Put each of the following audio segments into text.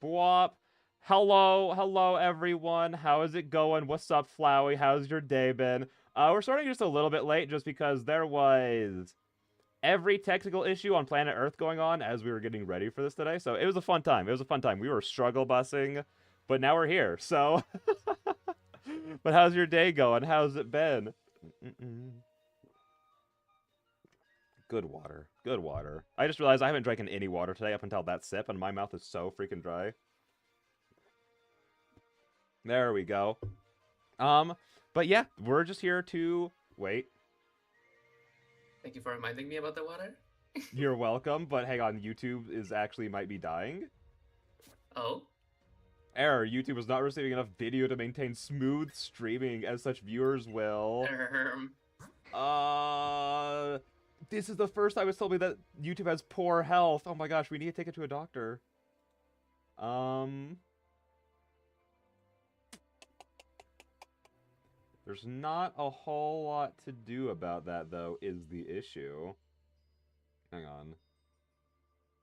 Bwop. Hello, everyone. How is it going? What's up, Flowey? How's your day been? We're starting just a little bit late just because there was every technical issue on planet Earth going on as we were getting ready for this today. So it was a fun time. It was a fun time. We were struggle busing, but now we're here. So, but how's your day going? How's it been? Good water. Good water. I just realized I haven't drank any water today up until that sip, and my mouth is so freaking dry. There we go. But yeah, we're just here to wait. Thank you for reminding me about the water. You're welcome, but hang on, YouTube is actually might be dying. Oh? Error, YouTube is not receiving enough video to maintain smooth streaming as such viewers will. This is the first time it's told me that YouTube has poor health. Oh my gosh, we need to take it to a doctor. There's not a whole lot to do about that, though, is the issue. Hang on.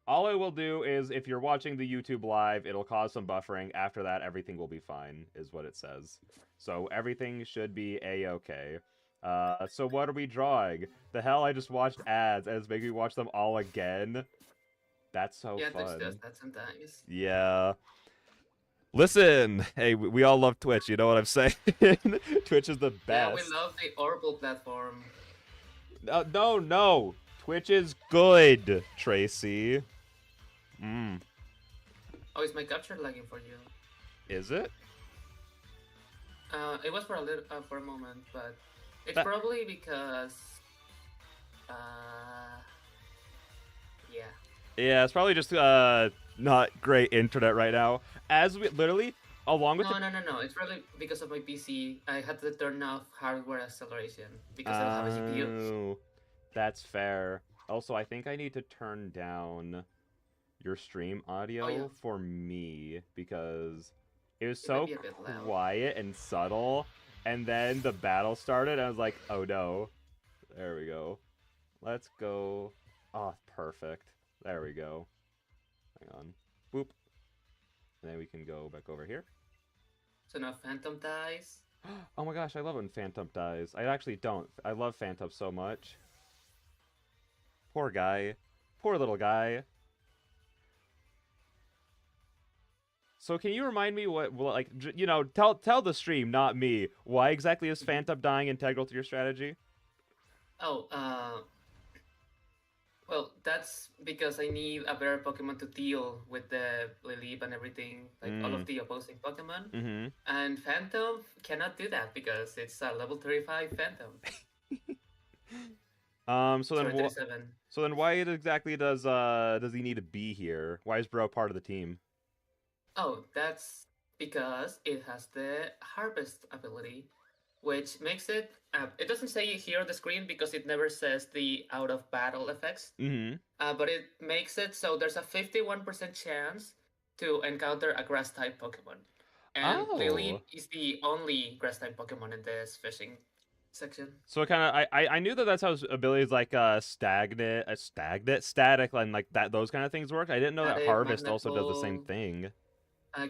All it will do is, if you're watching the YouTube live, it'll cause some buffering. After that, everything will be fine, is what it says. So everything should be a-okay. So what are we drawing? The hell, I just watched ads, and it's making me watch them all again. That's so fun. Yeah, Twitch does that sometimes. Yeah. Listen, hey, we all love Twitch, you know what I'm saying? Twitch is the best. Yeah, we love the Oracle platform. No. Twitch is good, Tracy. Oh, is my capture lagging for you? Is it? It was for a little, for a moment, but it's probably because, yeah. Yeah, it's probably just not great internet right now. As we literally, along with No. It's really because of my PC. I had to turn off hardware acceleration because I don't have a CPU. That's fair. Also, I think I need to turn down your stream audio for me because it was so quiet and subtle. And then the battle started, and I was like, oh no. There we go. Let's go. Oh, perfect. There we go. Hang on. Boop. And then we can go back over here. So now Phantom dies. Oh my gosh, I love when Phantom dies. I actually don't. I love Phantom so much. Poor guy. Poor little guy. So can you remind me what, like, you know, tell the stream, not me, why exactly is Phantom dying integral to your strategy? Oh, well, that's because I need a better Pokemon to deal with the Lilip and everything, like all of the opposing Pokemon. And Phantom cannot do that because it's a level 35 Phantom. So then why exactly does he need to be here? Why is Bro part of the team? Oh, that's because it has the Harvest ability, which makes it... it doesn't say it here on the screen because it never says the out-of-battle effects. But it makes it so there's a 51% chance to encounter a Grass-type Pokemon. And Lily is the only Grass-type Pokemon in this fishing section. So kind of, I knew that's how his abilities like static, and like that those kind of things work. I didn't know that Harvest also does the same thing.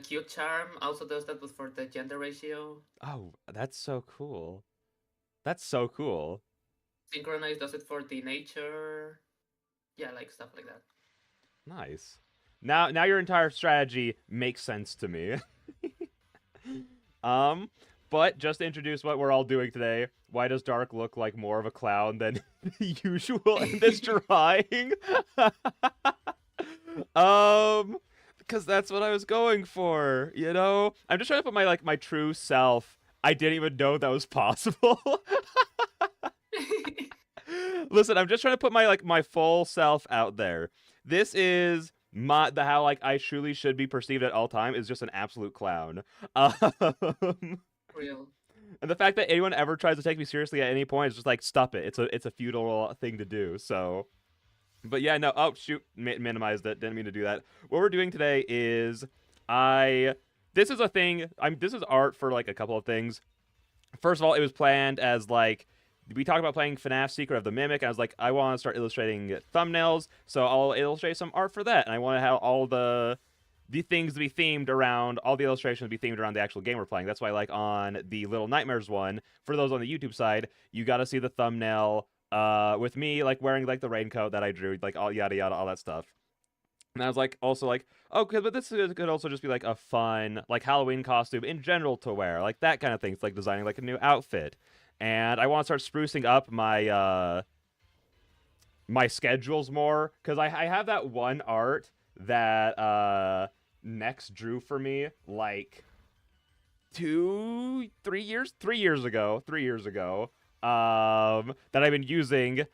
Cute Charm also does that for the gender ratio. Oh, that's so cool. That's so cool. Synchronize does it for the nature. Yeah, like stuff like that. Nice. Now your entire strategy makes sense to me. But just to introduce what we're all doing today, why does Dark look like more of a clown than usual in this drawing? Because that's what I was going for, you know? I'm just trying to put my true self. I didn't even know that was possible. Listen, I'm just trying to put my full self out there. This is how I truly should be perceived at all time is just an absolute clown. Real. And the fact that anyone ever tries to take me seriously at any point is just like, stop it. It's a futile thing to do. So, but yeah, no. Oh shoot, minimized it. Didn't mean to do that. What we're doing today is this is a thing. This is art for like a couple of things. First of all, it was planned as like we talked about playing FNAF Secret of the Mimic. And I was like, I want to start illustrating thumbnails, so I'll illustrate some art for that. And I want to have all the the things to be themed around, all the illustrations to be themed around the actual game we're playing. That's why, like, on the Little Nightmares one, for those on the YouTube side, you got to see the thumbnail with me, like, wearing, like, the raincoat that I drew, like, all yada yada, all that stuff. And I was like, also like, oh, but this could also just be like a fun, like, Halloween costume in general to wear, like that kind of thing. It's like designing like a new outfit. And I want to start sprucing up my schedules more, because I have that one art that Next drew for me like 3 years ago, that I've been using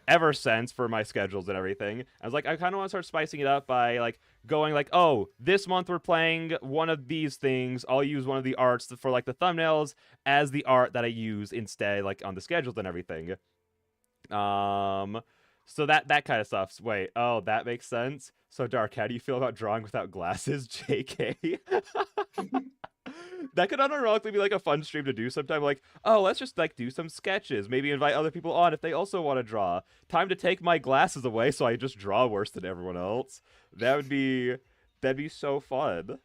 ever since for my schedules and everything. I was like, I kind of want to start spicing it up by like going like, oh, this month we're playing one of these things. I'll use one of the arts for like the thumbnails as the art that I use instead, like on the schedules and everything. So that kind of stuff. Wait, oh, that makes sense. So Dark, how do you feel about drawing without glasses, JK? That could unironically be like a fun stream to do sometime. Like, oh, let's just like do some sketches. Maybe invite other people on if they also want to draw. Time to take my glasses away so I just draw worse than everyone else. That'd be so fun.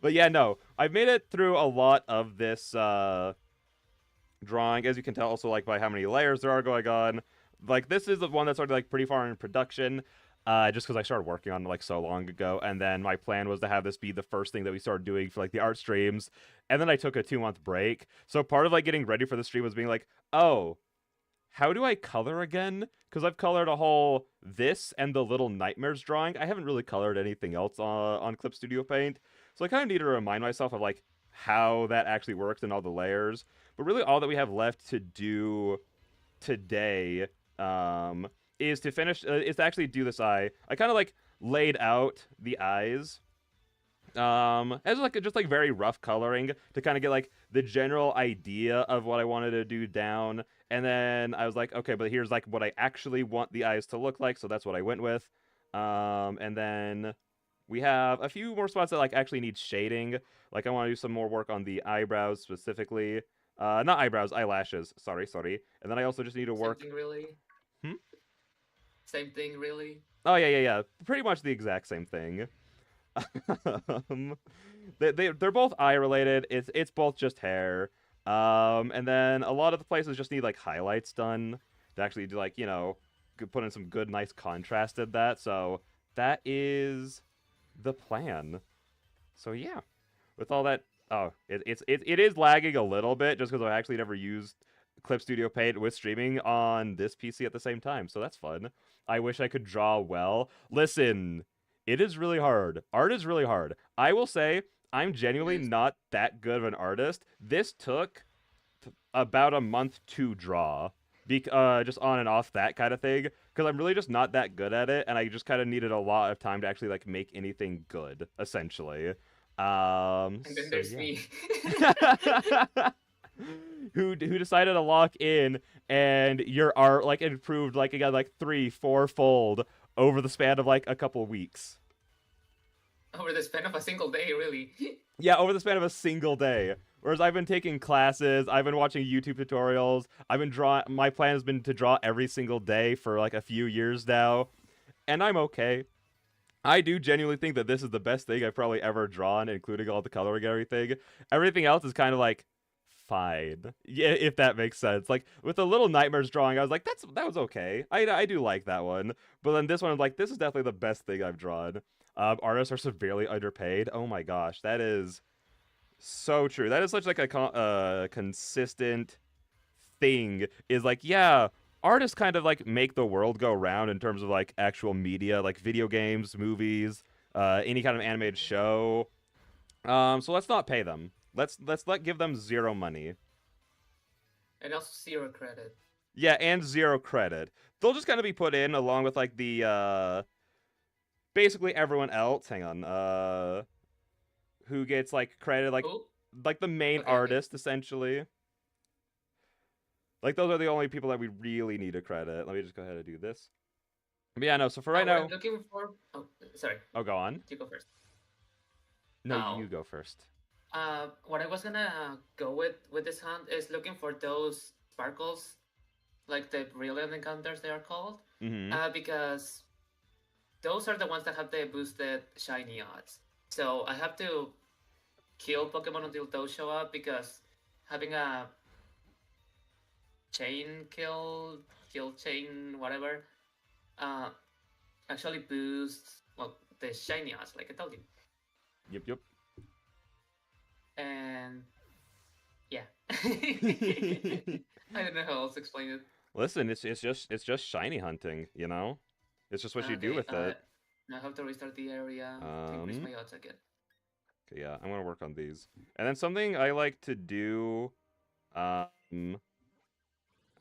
But yeah, no, I've made it through a lot of this drawing, as you can tell also like by how many layers there are going on. Like, this is the one that's already like pretty far in production. Just because I started working on it like so long ago, and then my plan was to have this be the first thing that we started doing for like the art streams, and then I took a 2-month break. So part of like getting ready for the stream was being like, oh, how do I color again? Because I've colored a whole this and the Little Nightmares drawing. I haven't really colored anything else on Clip Studio Paint, so I kind of need to remind myself of like how that actually works and all the layers. But really, all that we have left to do today, is to finish, is to actually do this eye. I kind of like laid out the eyes as like just like very rough coloring to kind of get like the general idea of what I wanted to do down. And then I was like, okay, but here's like what I actually want the eyes to look like, so that's what I went with. And then we have a few more spots that like actually need shading. Like, I want to do some more work on the eyebrows specifically. Not eyebrows, eyelashes. Sorry. And then I also just need to work. Same thing, really? Same thing, really? Oh, yeah. Pretty much the exact same thing. They're both eye related. It's both just hair. And then a lot of the places just need like highlights done to actually do like, you know, put in some good, nice contrast in that. So that is the plan. So yeah, with all that, oh, it is lagging a little bit just because I actually never used Clip Studio Paint with streaming on this PC at the same time. So that's fun. I wish I could draw well. Listen, it is really hard. Art is really hard. I will say I'm genuinely not that good of an artist. This took about a month to draw, just on and off, that kind of thing, because I'm really just not that good at it, and I just kind of needed a lot of time to actually like make anything good, essentially. And then there's me. who decided to lock in, and your art like improved like again like 3-4-fold over the span of like a couple weeks. Over the span of a single day, really. Yeah, over the span of a single day. Whereas I've been taking classes, I've been watching YouTube tutorials, I've been drawing. My plan has been to draw every single day for like a few years now, and I'm okay. I do genuinely think that this is the best thing I've probably ever drawn, including all the coloring and everything. Everything else is kind of like fine, yeah, if that makes sense. Like with the Little Nightmares drawing, I was like, that was okay. I do like that one, but then this one, I'm like, this is definitely the best thing I've drawn. Artists are severely underpaid. Oh my gosh, that is so true. That is such like a consistent thing. Is like, yeah, artists kind of like make the world go round in terms of like actual media, like video games, movies, any kind of animated show. So let's not pay them. Let's give them zero money. And also 0 credit. Yeah, and 0 credit. They'll just kind of be put in along with like the basically everyone else. Hang on. Who gets like credit, like the main artist, essentially. Like, those are the only people that we really need to credit. Let me just go ahead and do this. But yeah, no, so for right now... I'm looking for... Oh, sorry. Oh, go on. You go first. No, you go first. What I was gonna go with this hunt is looking for those sparkles, like the brilliant encounters they are called. Mm-hmm. Because those are the ones that have the boosted shiny odds. So I have to kill Pokemon until those show up because having a chain kill chain, whatever, uh, actually boosts, well, the shiny odds, like I told you. Yep. And yeah. I don't know how else to explain it. Listen, it's just shiny hunting, you know? It's just what you do with it. Now I have to restart the area to increase my odds again. Okay, yeah, I'm gonna work on these. And then something I like to do, hang on,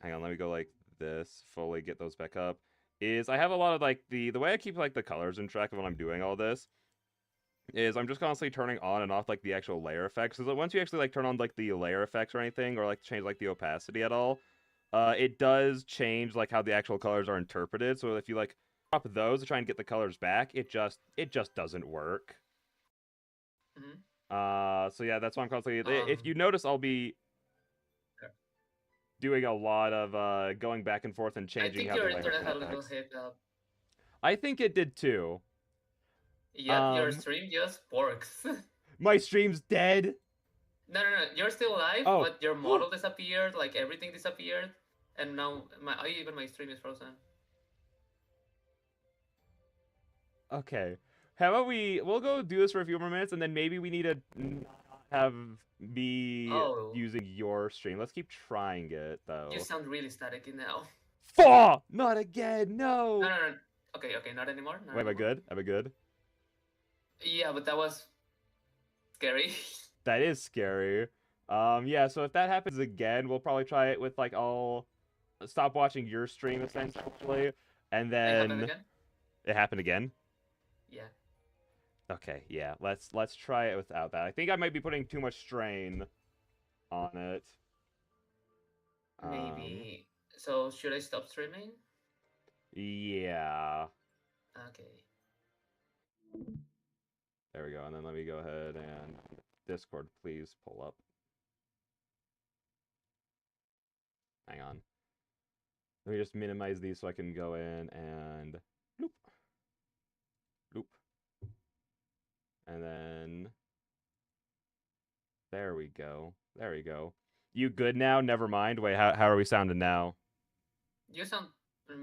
let me go like this, fully get those back up, is I have a lot of like, the way I keep like the colors in track of when I'm doing all this, is I'm just constantly turning on and off like the actual layer effects. So that once you actually like turn on like the layer effects or anything, or like change like the opacity at all, it does change like how the actual colors are interpreted. So if you like drop those to try and get the colors back, it just doesn't work. So yeah, that's why I'm constantly. If you notice, I'll be doing a lot of going back and forth and changing how the layer internet had a little hiccup. I think it did too. Yeah, your stream just works. My stream's dead. No, you're still alive, but your model disappeared, like everything disappeared, and now even my stream is frozen. Okay. How about we'll go do this for a few more minutes, and then maybe we need to have me using your stream. Let's keep trying it, though. You sound really staticky now. Fuck! Not again, no! No. Okay, not anymore. Wait, am I good? Am I good? Yeah, but that was scary. That is scary. Yeah, so if that happens again, we'll probably try it with, like, I'll stop watching your stream, essentially, and then... It happened again? Yeah. Okay, yeah, let's try it without that. I think I might be putting too much strain on it. Maybe. So, should I stop streaming? Yeah. Okay. There we go, and then let me go ahead and Discord, please pull up. Hang on. Let me just minimize these so I can go in and loop. And then there we go. You good now? Never mind. Wait, how are we sounding now? You sound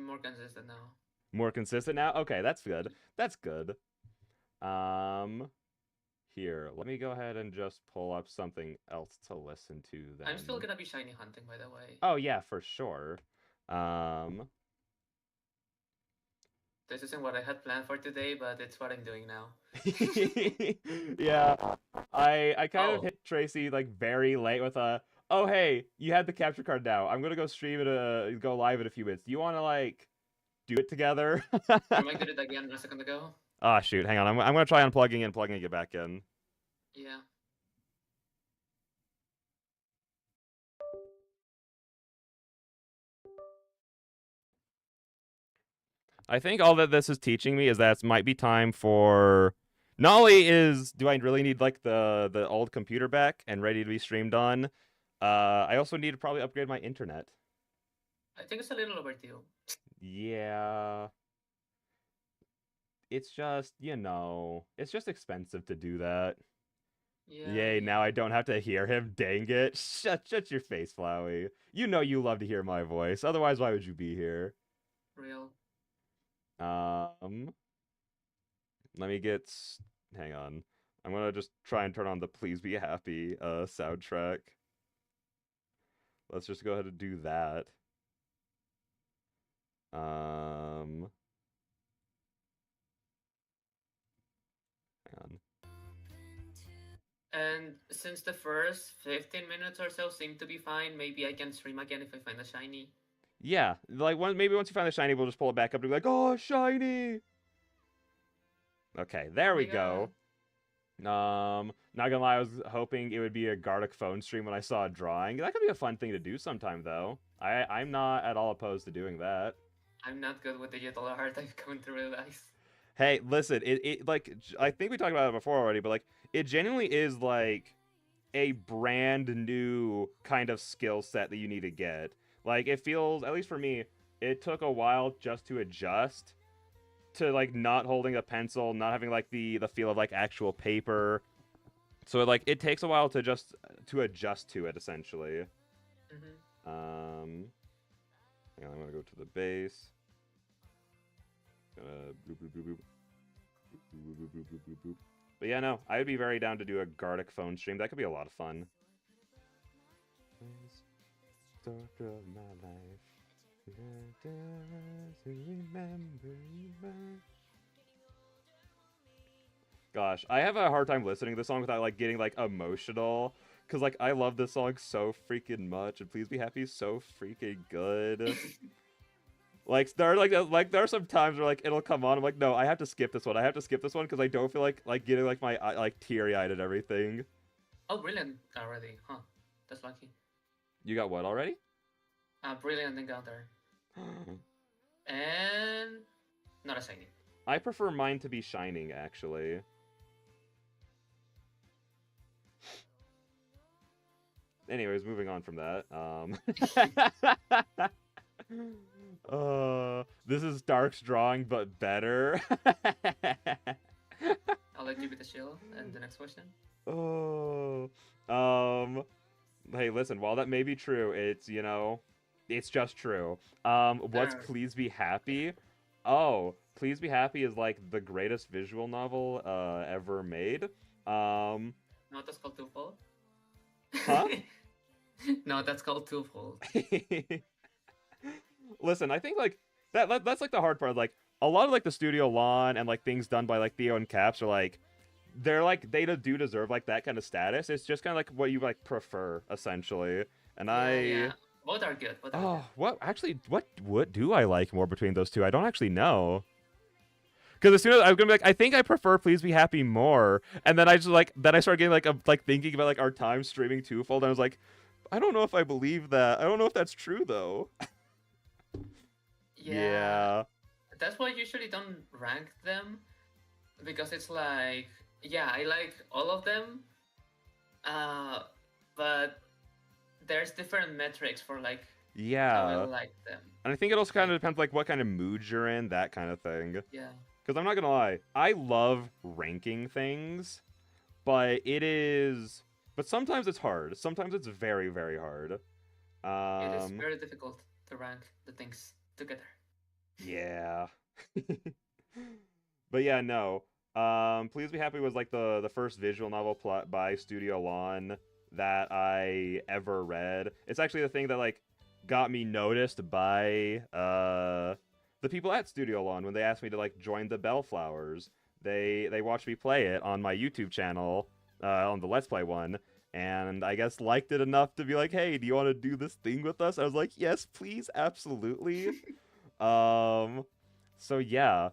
more consistent now. More consistent now? Okay, that's good. Here, let me go ahead and just pull up something else to listen to then. I'm still gonna be shiny hunting, by the way. Oh yeah, for sure. This isn't what I had planned for today, but it's what I'm doing now. Yeah, I kind of hit Tracy like very late with a, oh hey, you had the capture card now. I'm gonna go stream it, go live in a few minutes. Do you want to like do it together? I might did it again a second ago. Oh shoot, hang on. I'm gonna try unplugging and plugging it back in. Yeah. I think all that this is teaching me is that it might be time for... Not only do I really need like the old computer back and ready to be streamed on, I also need to probably upgrade my internet. I think it's a little overdue. Yeah. It's just, it's just expensive to do that. Yeah. Yay, now I don't have to hear him, dang it. Shut your face, Flowey. You know you love to hear my voice, otherwise why would you be here? Real. Let me get... Hang on. I'm gonna just try and turn on the Please Be Happy soundtrack. Let's just go ahead and do that. Hang on. And since the first 15 minutes or so seem to be fine, maybe I can stream again if I find a shiny. Yeah, like maybe once you find the shiny, we'll just pull it back up and be like, oh, shiny! Okay, there we go. Not gonna lie, I was hoping it would be a Gartic phone stream when I saw a drawing. That could be a fun thing to do sometime, though. I'm not at all opposed to doing that. I'm not good with digital art, I've come to realize. Hey, listen, it like, I think we talked about it before already, but like, it genuinely is like a brand new kind of skill set that you need to get. Like, it feels, at least for me, it took a while just to adjust. to like not holding a pencil, not having like the feel of like actual paper. So like it takes a while to adjust to it essentially. Hang on, I'm gonna go to the base. Boop, boop, boop, boop. Boop, boop, boop, boop, boop, boop. But yeah, no, I would be very down to do a Gartic phone stream. That could be a lot of fun. Start of my life. Gosh, I have a hard time listening to this song without like getting like emotional, cause like I love this song so freaking much, and Please Be Happy is so freaking good. Like there are some times where like it'll come on, I'm like, no, I have to skip this one. I have to skip this one because I don't feel like getting like my like teary eyed and everything. Oh, brilliant already, huh? That's lucky. You got what already? Brilliant encounter. And not a shiny. I prefer mine to be shining, actually. Anyways, moving on from that. This is Dark's drawing, but better. I'll let you be the shield. And the next question. Oh, hey, listen. While that may be true, it's it's just true. What's Please Be Happy? Oh, Please Be Happy is like the greatest visual novel ever made. No, that's called Twofold. Huh? No, that's called Twofold. Listen, I think like that's like the hard part. Like a lot of like the studio lawn and like things done by like Theo and Caps are like they do deserve like that kind of status. It's just kind of like what you like prefer essentially. And yeah. Both are good. What do I like more between those two? I don't actually know. Because as soon as I was gonna be like, I think I prefer Please Be Happy more, and then I started getting like thinking about like our time streaming Twofold, and I was like, I don't know if I believe that. I don't know if that's true though. Yeah. That's why I usually don't rank them, because it's like, yeah, I like all of them, but there's different metrics for like how I like them. And I think it also kind of depends like what kind of mood you're in, that kind of thing. Yeah. Because I'm not gonna lie, I love ranking things, but sometimes it's hard. Sometimes it's very, very hard. It is very difficult to rank the things together. Yeah. But yeah, no. Please Be Happy was like the first visual novel plot by Studio Lawn that I ever read. It's actually the thing that like got me noticed by the people at Studio Lawn when they asked me to like join the Bellflowers. They watched me play it on my YouTube channel, on the Let's Play one, and I guess liked it enough to be like, hey, do you want to do this thing with us? I was like, yes, please, absolutely. So yeah,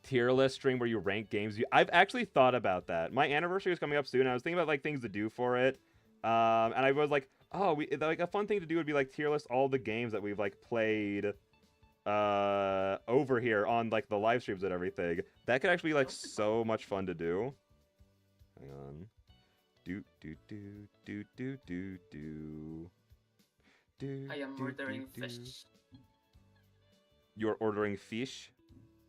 tier list stream where you rank games. I've actually thought about that. My anniversary is coming up soon. I was thinking about like things to do for it. And I was like, oh, like a fun thing to do would be like tier list all the games that we've like played over here on like the live streams and everything. That could actually be like so much fun to do. Hang on. I am ordering fish. You're ordering fish?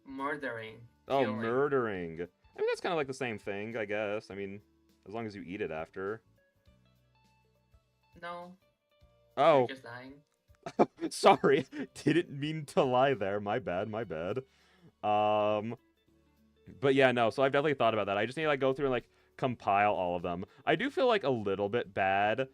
Murdering. Oh, killing. Murdering. I mean, that's kind of like the same thing, I guess. I mean, as long as you eat it after. No. Oh. You're just dying. Sorry. Didn't mean to lie there. My bad, my bad. But yeah, no. So I've definitely thought about that. I just need to like go through and like compile all of them. I do feel like a little bit bad.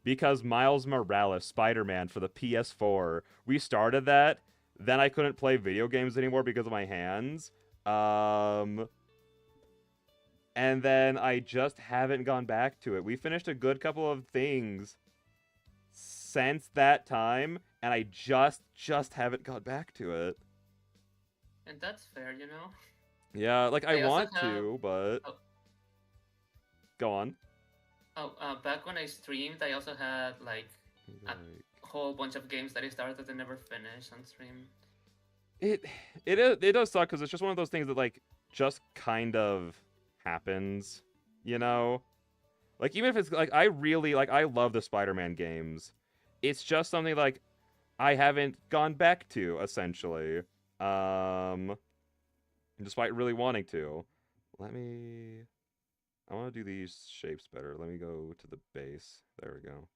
Because Miles Morales, Spider-Man for the PS4, we started that. Then I couldn't play video games anymore because of my hands. And then I just haven't gone back to it. We finished a good couple of things since that time, and I just haven't gone back to it. And that's fair, you know? Yeah, like I want to, but... Oh. Go on. Oh, back when I streamed, I also had like a whole bunch of games that I started and never finished on stream. It does suck because it's just one of those things that like just kind of happens, you know? Like even if it's like I love the Spider-Man games. It's just something like I haven't gone back to essentially. Despite really wanting to. I want to do these shapes better. Let me go to the base. There we go.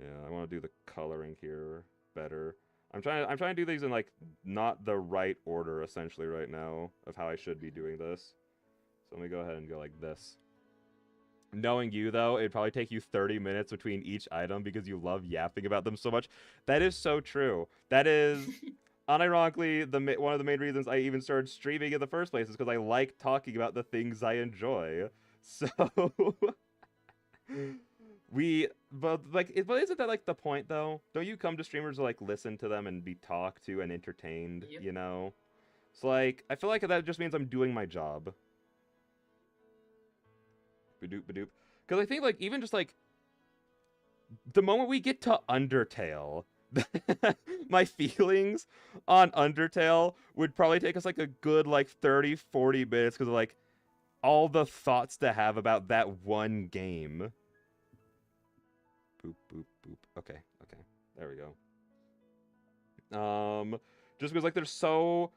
Yeah, I want to do the coloring here better. I'm trying to do these in like not the right order essentially right now of how I should be doing this. So let me go ahead and go like this. Knowing you though, it'd probably take you 30 minutes between each item because you love yapping about them so much. That is so true. That is unironically one of the main reasons I even started streaming in the first place is because I like talking about the things I enjoy. So but isn't that like the point though? Don't you come to streamers to like listen to them and be talked to and entertained, Yep. you know? So like, I feel like that just means I'm doing my job. Badoop badoop. Because I think like even just like the moment we get to Undertale, my feelings on Undertale would probably take us like a good like 30-40 minutes because of like all the thoughts to have about that one game. Boop, boop, boop. Okay, okay. There we go. Just because like there's so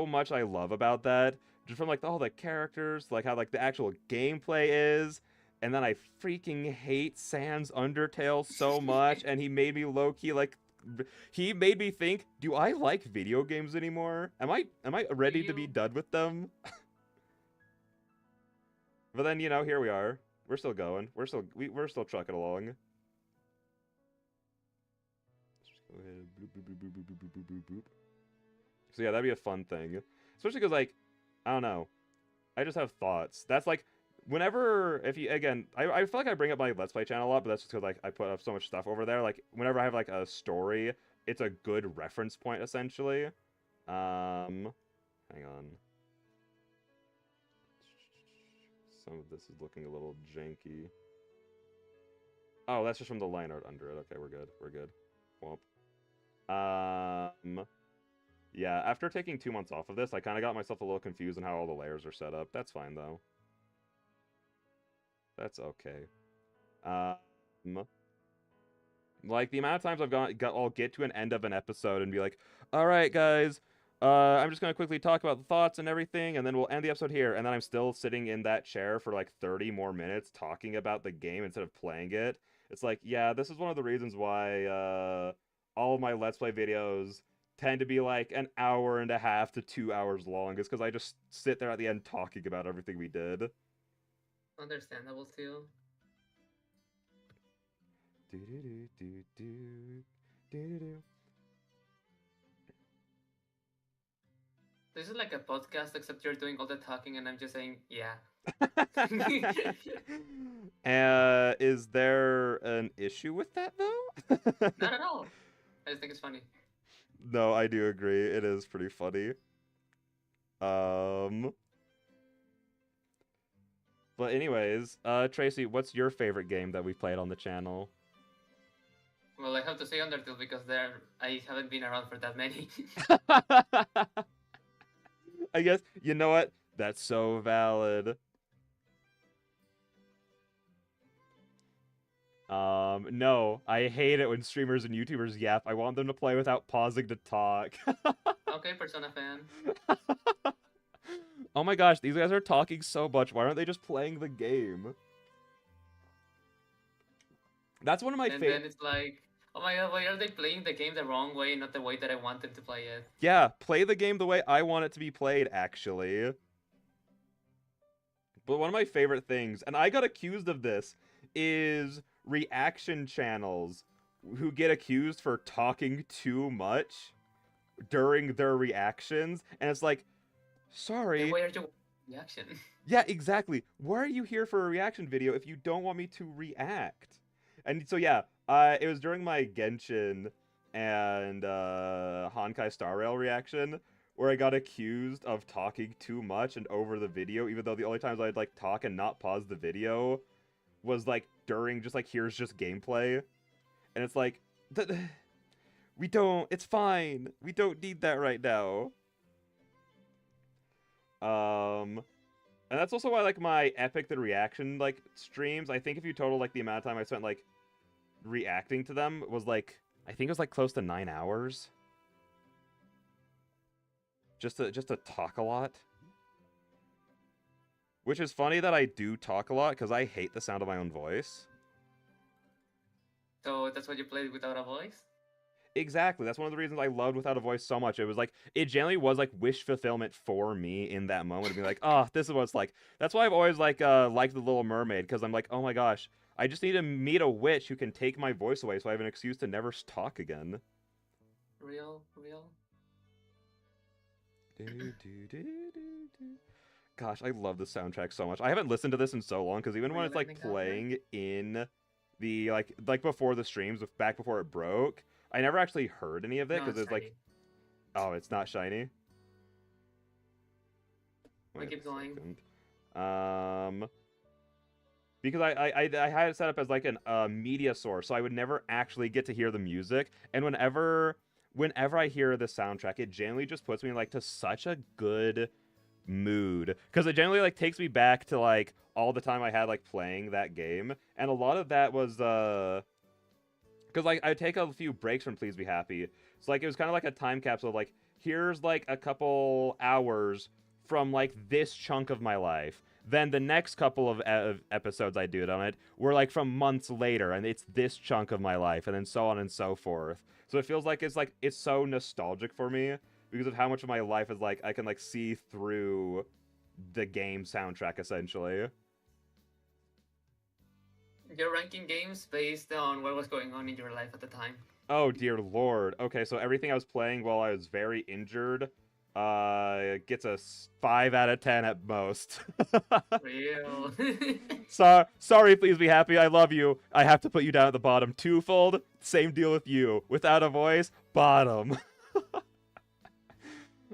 much I love about that. Just from like all the characters, like how like the actual gameplay is. And then I freaking hate Sans Undertale so much, and he made me low-key like he made me think, do I like video games anymore? Am I ready to be done with them? But then, you know, here we are. We're still going. We're still trucking along. Go ahead. Boop, boop, boop, boop, boop, boop, boop, boop. So yeah, that'd be a fun thing. Especially because, like, I don't know. I just have thoughts. That's like, whenever, if you, again, I feel like I bring up my Let's Play channel a lot, but that's just because, like, I put up so much stuff over there. Like, whenever I have, like, a story, it's a good reference point, essentially. Hang on. Some of this is looking a little janky. Oh, that's just from the line art under it. Okay, we're good. We're good. Womp. Yeah, after taking 2 months off of this, I kind of got myself a little confused on how all the layers are set up. That's fine, though. That's okay. Like, the amount of times I'll get to an end of an episode and be like, all right, guys, I'm just going to quickly talk about the thoughts and everything, and then we'll end the episode here. And then I'm still sitting in that chair for, like, 30 more minutes talking about the game instead of playing it. It's like, yeah, this is one of the reasons why, all of my Let's Play videos tend to be like an hour and a half to 2 hours long, is because I just sit there at the end talking about everything we did. Understandable too. This is like a podcast, except you're doing all the talking and I'm just saying, yeah. Is there an issue with that, though? Not at all. I just think it's funny. No, I do agree. It is pretty funny. But anyways, Tracy, what's your favorite game that we played on the channel? Well, I have to say Undertale because I haven't been around for that many. I guess, you know what? That's so valid. No, I hate it when streamers and YouTubers yap. I want them to play without pausing to talk. Okay, Persona fan. Oh my gosh, these guys are talking so much. Why aren't they just playing the game? That's one of my favorite. And then it's like, oh my god, why are they playing the game the wrong way, not the way that I want them to play it? Yeah, play the game the way I want it to be played, actually. But one of my favorite things, and I got accused of this, is reaction channels who get accused for talking too much during their reactions. And it's like, sorry. And why are you reaction? Yeah, exactly. Why are you here for a reaction video if you don't want me to react? And so yeah, it was during my Genshin and Honkai Star Rail reaction where I got accused of talking too much and over the video, even though the only times I'd like talk and not pause the video was like during just like, here's just gameplay. And it's like, we don't, it's fine. We don't need that right now. And that's also why like my Epic the Reaction like streams, I think if you total like the amount of time I spent like reacting to them was like, I think it was like close to 9 hours. just to talk a lot. Which is funny that I do talk a lot because I hate the sound of my own voice. So that's why you played without a voice? Exactly. That's one of the reasons I loved Without a Voice so much. It was like, it generally was like wish fulfillment for me in that moment to be like, oh, this is what it's like. That's why I've always liked The Little Mermaid, because I'm like, oh my gosh, I just need to meet a witch who can take my voice away so I have an excuse to never talk again. Real. Gosh, I love the soundtrack so much. I haven't listened to this in so long because even when it's like playing in the like before the streams, back before it broke, I never actually heard any of it because it's like, oh, it's not shiny. Wait, keep going. Because I had it set up as like a media source, so I would never actually get to hear the music. And whenever I hear the soundtrack, it generally just puts me like to such a good mood because it generally like takes me back to like all the time I had like playing that game, and a lot of that was because like I'd take a few breaks from Please Be Happy, so like it was kind of like a time capsule of, like, here's like a couple hours from like this chunk of my life, then the next couple of episodes I did on it were like from months later, and it's this chunk of my life, and then so on and so forth. So it feels like it's so nostalgic for me because of how much of my life is like I can like see through the game soundtrack essentially. You're ranking games based on what was going on in your life at the time. Oh dear lord. Okay, so everything I was playing while I was very injured gets a 5 out of 10 at most. Real. Sorry, Please Be Happy. I love you. I have to put you down at the bottom. Twofold. Same deal with you. Without a Voice, bottom.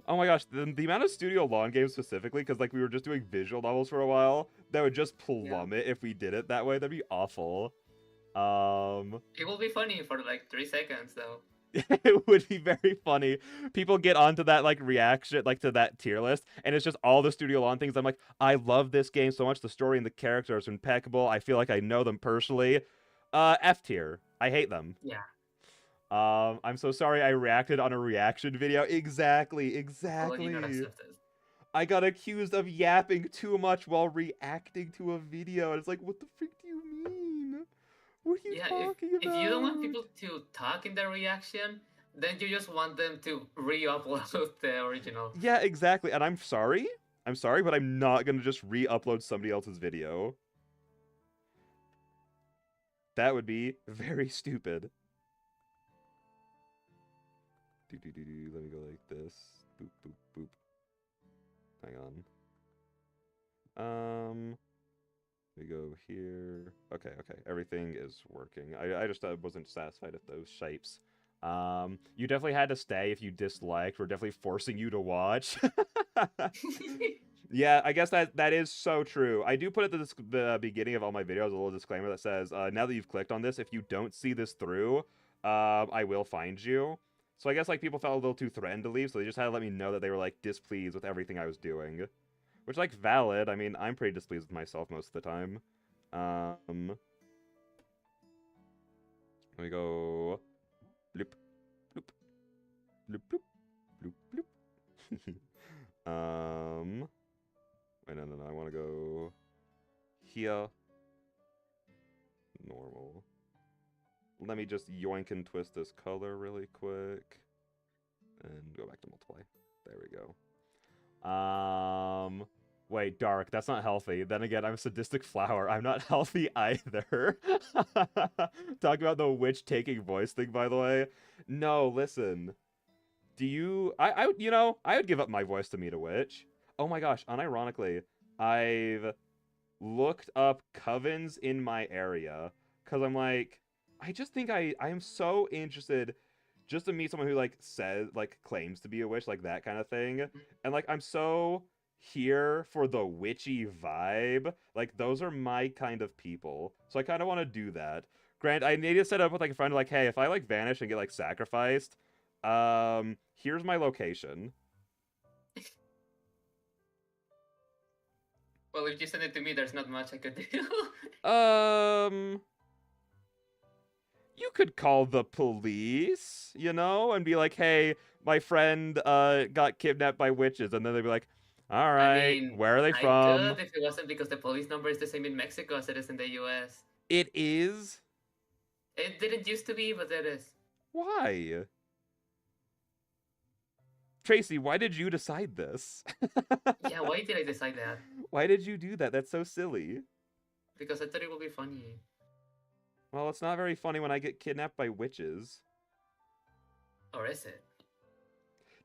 Oh my gosh, the amount of Studio Lawn games specifically, because like we were just doing visual novels for a while, that would just plummet if we did it that way. That'd be awful. It will be funny for like 3 seconds though. It would be very funny. People get onto that like reaction, like to that tier list, and it's just all the Studio Lawn things. I'm like, I love this game so much. The story and the characters are impeccable. I feel like I know them personally. F tier. I hate them. Yeah. I'm so sorry I reacted on a reaction video. Exactly. I got accused of yapping too much while reacting to a video, and it's like, what the freak do you mean? What are you talking about? If you don't want people to talk in their reaction, then you just want them to re-upload the original. Yeah, exactly. And I'm sorry, but I'm not gonna just re-upload somebody else's video. That would be very stupid. Let me go like this. Boop, boop, boop. Hang on. We go here. Okay. Everything is working. I just wasn't satisfied with those shapes. You definitely had to stay if you disliked. We're definitely forcing you to watch. Yeah, I guess that is so true. I do put at the beginning of all my videos a little disclaimer that says, now that you've clicked on this, if you don't see this through, I will find you. So I guess like people felt a little too threatened to leave, so they just had to let me know that they were like displeased with everything I was doing. Which, like, valid. I mean, I'm pretty displeased with myself most of the time. Let me go bloop, bloop, bloop, bloop, bloop, bloop. Wait, no, I want to go here. Normal. Let me just yoink and twist this color really quick. And go back to multiply. There we go. Wait, dark. That's not healthy. Then again, I'm a sadistic flower. I'm not healthy either. Talking about the witch taking voice thing, by the way. No, listen. Do you... I would give up my voice to meet a witch. Oh my gosh, unironically, I've looked up covens in my area. Because I'm like... I just think I am so interested just to meet someone who, like, says, like, claims to be a witch, like, that kind of thing. And, like, I'm so here for the witchy vibe. Like, those are my kind of people. So I kind of want to do that. Grant, I need to set up with, like, a friend, like, hey, if I, like, vanish and get, like, sacrificed, here's my location. Well, if you send it to me, there's not much I could do. You could call the police, you know, and be like, hey, my friend got kidnapped by witches, and then they'd be like, all I right, mean, where are they I from? could if it wasn't because the police number is the same in Mexico as it is in the US. It is? It didn't used to be, but it is. Why? Tracy, why did you decide this? Yeah, why did I decide that? Why did you do that? That's so silly. Because I thought it would be funny. Well, it's not very funny when I get kidnapped by witches. Or is it?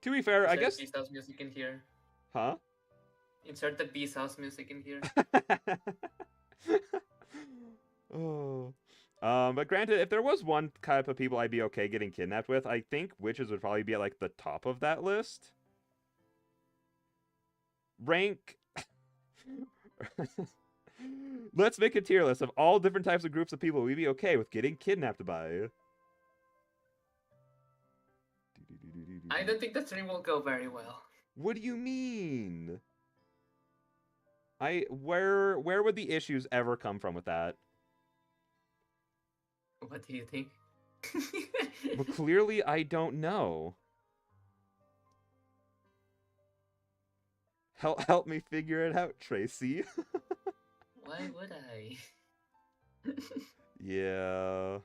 To be fair, I Insert guess... Beast House music in here. Huh? Insert the Beast House music in here. Oh. But granted, if there was one type of people I'd be okay getting kidnapped with, I think witches would probably be at, like, the top of that list. Rank... Let's make a tier list of all different types of groups of people we'd be okay with getting kidnapped by. I don't think the stream will go very well. What do you mean? Where would the issues ever come from with that? What do you think? Well, clearly I don't know. Help me figure it out, Tracy. Why would I? Yeah.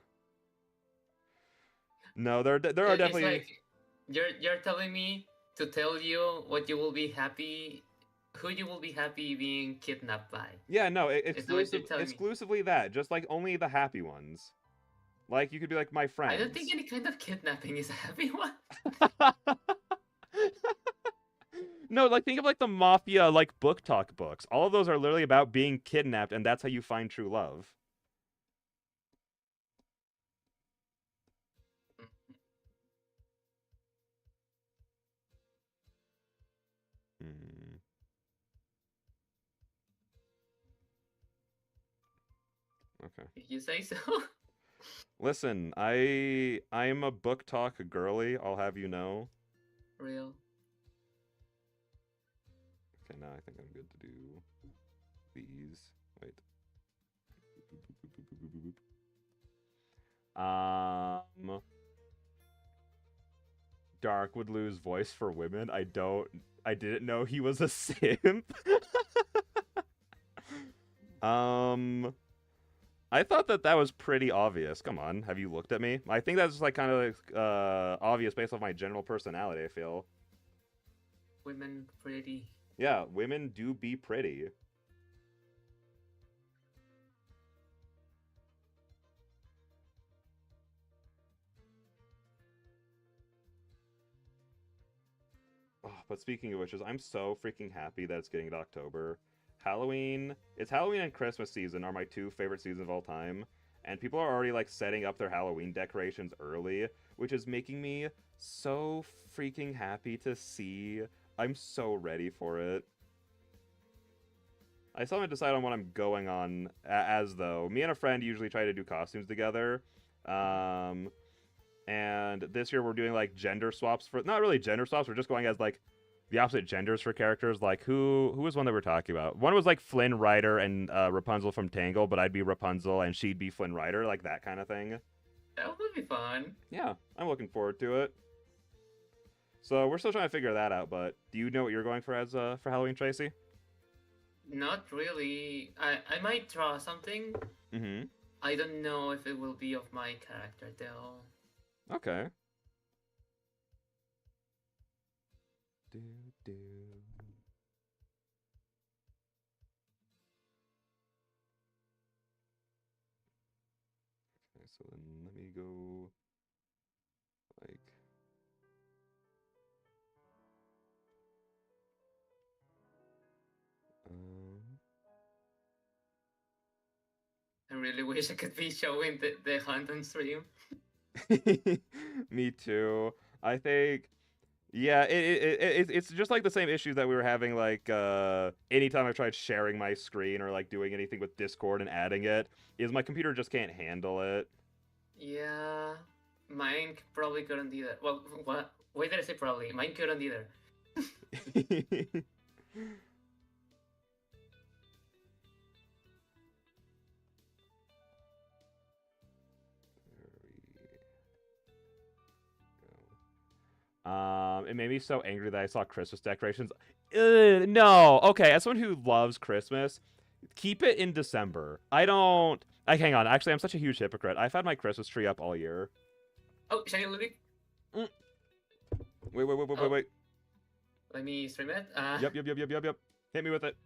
No, there are definitely... It's like you're telling me to tell you what you will be happy, who you will be happy being kidnapped by. Yeah, no, exclusively that. Just like only the happy ones. Like you could be like my friends. I don't think any kind of kidnapping is a happy one. No, like think of like the mafia like book talk books. All of those are literally about being kidnapped, and that's how you find true love. Okay. If you say so. Listen, I'm a book talk girly, I'll have you know. Real. Okay, now I think I'm good to do these. Wait. Dark would lose voice for women. I didn't know he was a simp. I thought that was pretty obvious. Come on, have you looked at me? I think that's like kind of like, obvious based off my general personality, I feel. Women pretty. Yeah, women do be pretty. Oh, but speaking of which, I'm so freaking happy that it's getting to October. Halloween and Christmas season are my two favorite seasons of all time, and people are already like setting up their Halloween decorations early, which is making me so freaking happy to see. I'm so ready for it. I still haven't decided on what I'm going on as though. Me and a friend usually try to do costumes together. And this year we're doing like gender swaps for, not really gender swaps, we're just going as like the opposite genders for characters. Like who was one that we're talking about? One was like Flynn Rider and Rapunzel from Tangle, but I'd be Rapunzel and she'd be Flynn Rider, like that kind of thing. That would be fun. Yeah, I'm looking forward to it. So we're still trying to figure that out, but do you know what you're going for as for Halloween, Tracy? Not really. I might draw something. Mm-hmm. I don't know if it will be of my character though. Okay. Okay, so then let me go like I really wish I could be showing the hunt on stream. Me too. I think, yeah, it's just like the same issues that we were having, like, anytime I tried sharing my screen or, like, doing anything with Discord and adding it, is my computer just can't handle it. Yeah, mine probably couldn't either. Well, what? Why did I say probably? Mine couldn't either. It made me so angry that I saw Christmas decorations. No. Okay, as someone who loves Christmas, keep it in December. I don't. Hang on. Actually, I'm such a huge hypocrite. I've had my Christmas tree up all year. Oh, shiny Ludwig. Wait. Let me stream it. Yep. Hit me with it.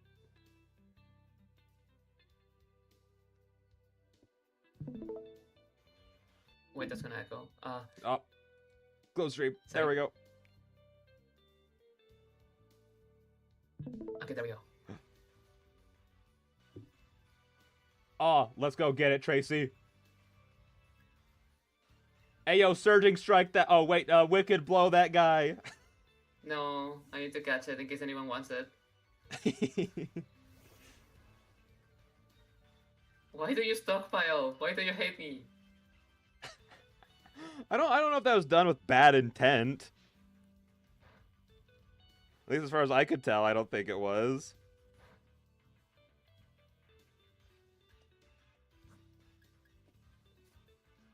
Wait, that's gonna echo. Oh. Close stream. Sorry. There we go. Okay, there we go. Oh, let's go get it, Tracy. Hey, yo, Surging Strike that. Oh, wait, Wicked Blow that guy. No, I need to catch it in case anyone wants it. Why do you stockpile? Why do you hate me? I don't know if that was done with bad intent. At least as far as I could tell, I don't think it was.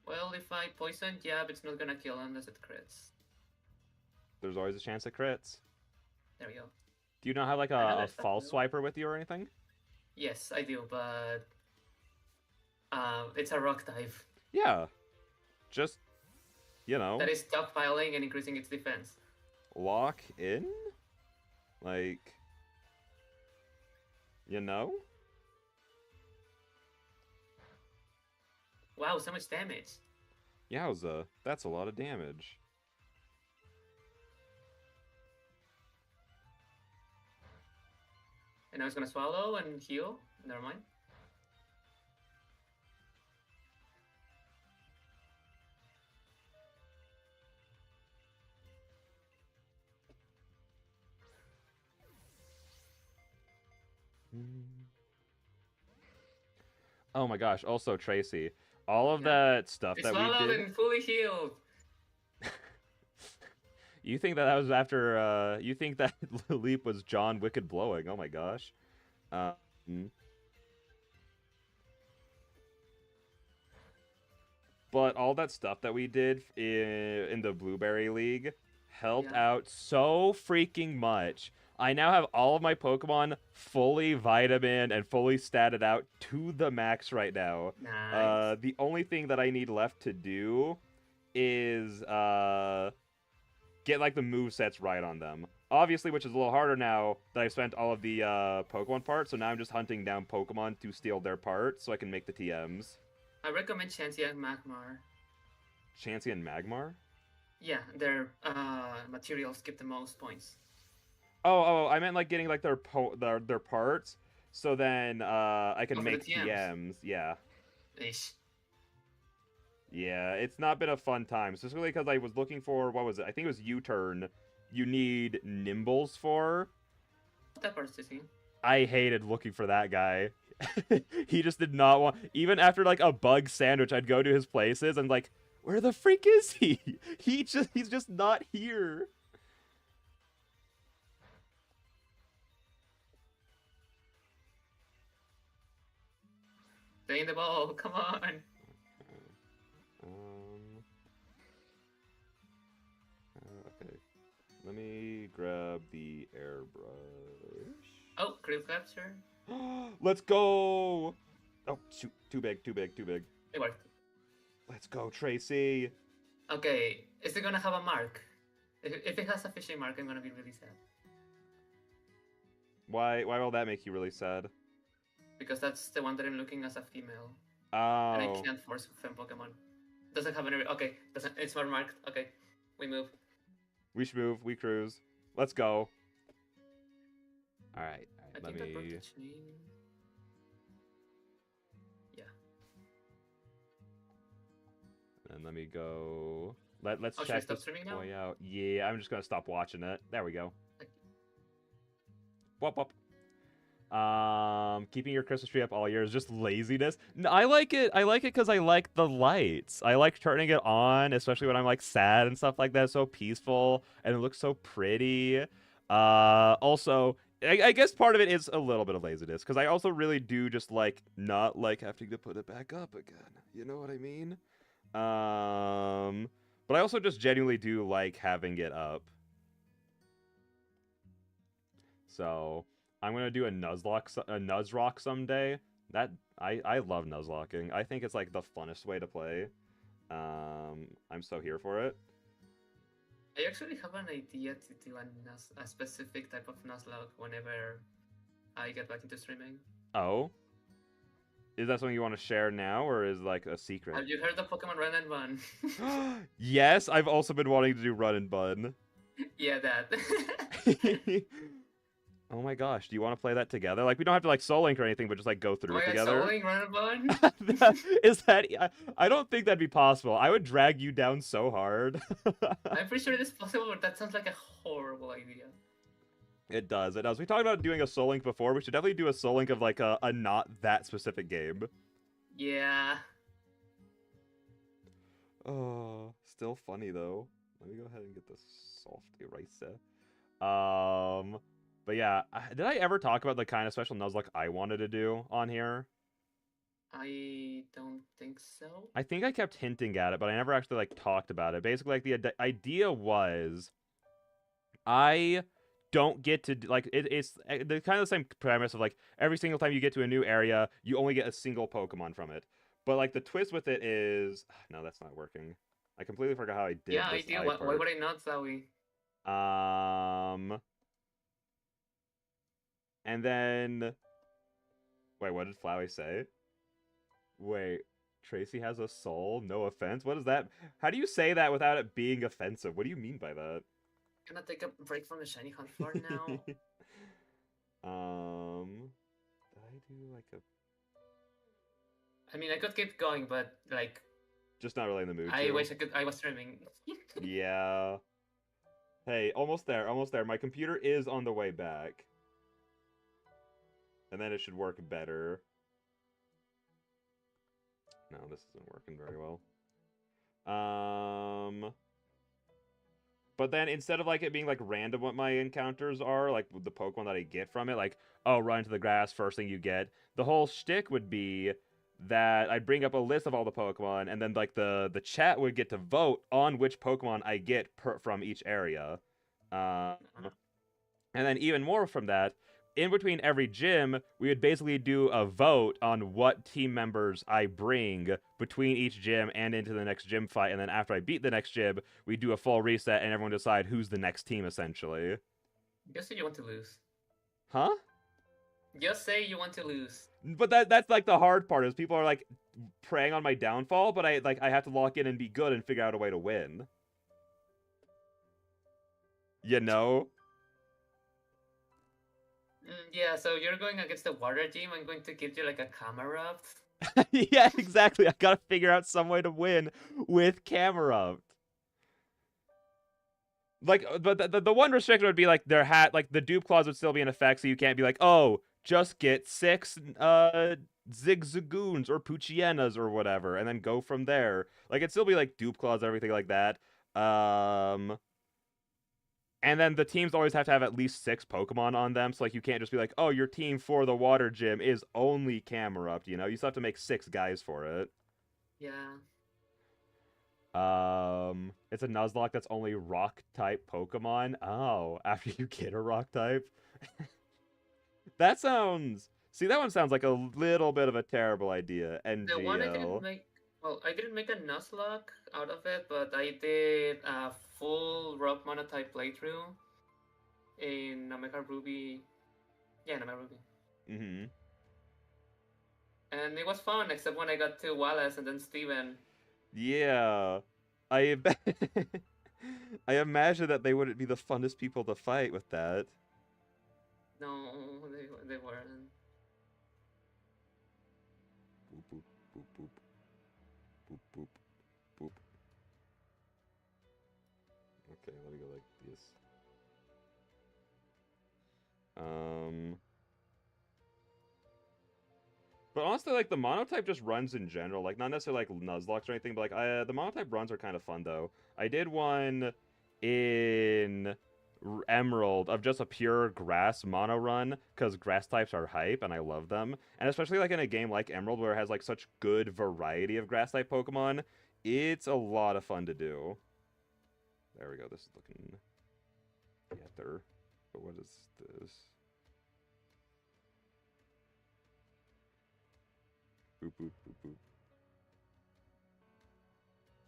Well, if I poison Jab, it's not gonna kill unless it crits. There's always a chance it crits. There we go. Do you not have like a false swiper with you or anything? Yes, I do, but it's a rock type. Yeah. Just, you know. That is stockpiling and increasing its defense. Lock in? Like, you know? Wow, so much damage. Yowza, that's a lot of damage. And I was gonna swallow and heal. Never mind. Oh my gosh, also Tracy. All of that stuff that we did... and fully healed. You think that was after, you think that leap was John Wicked blowing. Oh my gosh. But all that stuff that we did in the Blueberry League helped out so freaking much. I now have all of my Pokemon fully vitamin and fully statted out to the max right now. Nice. The only thing that I need left to do is get like the movesets right on them. Obviously, which is a little harder now that I've spent all of the Pokemon parts, so now I'm just hunting down Pokemon to steal their parts so I can make the TMs. I recommend Chansey and Magmar. Chansey and Magmar? Yeah, their materials give the most points. Oh, I meant like getting like their parts, so then I can make TMs. Yeah. Ish. Yeah, it's not been a fun time, specifically because I was looking for, what was it? I think it was U-turn. You need Nimbles for. That part's to see. I hated looking for that guy. He just did not want. Even after like a bug sandwich, I'd go to his places and like, where the freak is he? He's just not here. Stay in the ball, come on. Okay. Let me grab the airbrush. Oh, Creep Capture. Let's go! Oh, shoot. Too big. It worked. Let's go, Tracy. Okay, is it gonna have a mark? If it has a fishing mark, I'm gonna be really sad. Why will that make you really sad? Because that's the one that I'm looking as a female. Oh. And I can't force fem Pokemon. Doesn't have any. Okay, doesn't. It's not marked. Okay, we move. We should move. We cruise. Let's go. All right. Let me. Yeah. And let me go. Let's check check this boy out. Yeah, I'm just gonna stop watching it. There we go. Whoop whoop. Keeping your Christmas tree up all year is just laziness. No, I like it. I like it because I like the lights. I like turning it on, especially when I'm like sad and stuff like that. It's so peaceful and it looks so pretty. Also, I guess part of it is a little bit of laziness because I also really do just like not like having to put it back up again. You know what I mean? But I also just genuinely do like having it up. So I'm gonna do a Nuzlocke someday. That I love Nuzlocking. I think it's like the funnest way to play. I'm so here for it. I actually have an idea to do a specific type of Nuzlocke whenever I get back into streaming. Oh? Is that something you want to share now, or is like a secret? Have you heard of Pokemon Run and Bun? Yes, I've also been wanting to do Run and Bun. Yeah, that. Oh my gosh, do you want to play that together? Like, we don't have to like Soul Link or anything, but just like go through it together. Soul Link Run and Bun? Is that? I don't think that'd be possible. I would drag you down so hard. I'm pretty sure it is possible, but that sounds like a horrible idea. It does. It does. We talked about doing a Soul Link before. We should definitely do a Soul Link of like a not that specific game. Yeah. Oh, still funny though. Let me go ahead and get this soft eraser. But yeah, did I ever talk about the kind of special Nuzlocke I wanted to do on here? I don't think so. I think I kept hinting at it, but I never actually like talked about it. Basically, like the idea was, I don't get to like it's the kind of the same premise of like every single time you get to a new area, you only get a single Pokemon from it. But like the twist with it is, no, that's not working. I completely forgot how I did. Yeah, I do. Why would I not, Zoe? And then, wait, what did Flowey say? Wait, Tracy has a soul? No offense? What is that? How do you say that without it being offensive? What do you mean by that? Can I take a break from the shiny hunt for now? Did I do like a... I mean, I could keep going, but like... Just not really in the mood I wish I was streaming. Yeah. Hey, almost there, almost there. My computer is on the way back. And then it should work better. No, this isn't working very well. But then instead of like it being like random what my encounters are, like with the Pokemon that I get from it, like, oh, run into the grass, first thing you get, the whole shtick would be that I'd bring up a list of all the Pokemon, and then like the chat would get to vote on which Pokemon I get from each area. And then even more from that, in between every gym, we would basically do a vote on what team members I bring between each gym and into the next gym fight. And then after I beat the next gym, we do a full reset and everyone decide who's the next team, essentially. Just say you want to lose. Huh? Just say you want to lose. But that's like the hard part, is people are like preying on my downfall, but I have to lock in and be good and figure out a way to win. You know? Yeah, so you're going against the water gym. I'm going to give you like a Camerupt. Yeah, exactly. I gotta figure out some way to win with Camerupt. Like, but the one restriction would be like like the dupe clause would still be in effect, so you can't be like, oh, just get 6 Zigzagoons or Poochienas or whatever, and then go from there. Like, it'd still be like dupe clause, everything like that. And then the teams always have to have at least 6 Pokemon on them, so like you can't just be like, oh, your team for the water gym is only Camerupt, you know? You still have to make 6 guys for it. Yeah. It's a Nuzlocke that's only rock-type Pokemon. Oh, after you get a rock-type? That sounds... See, that one sounds like a little bit of a terrible idea, NGL. The one I didn't make... Well, I didn't make a Nuzlocke out of it, but I did a full rock monotype playthrough in Omega Ruby. Yeah, in Omega Ruby. Mm-hmm. And it was fun, except when I got to Wallace and then Steven. Yeah. I imagine that they wouldn't be the funnest people to fight with that. No, they weren't. Boop, boop, boop, boop. Boop, boop, boop. Okay, let me go like this. But honestly, like, the monotype just runs in general. Like, not necessarily, like, Nuzlocke or anything, but, like, the monotype runs are kind of fun, though. I did one in Emerald of just a pure grass mono run, because grass types are hype, and I love them. And especially, like, in a game like Emerald, where it has, like, such good variety of grass-type Pokemon, it's a lot of fun to do. There we go. This is looking better. But what is this? Boop.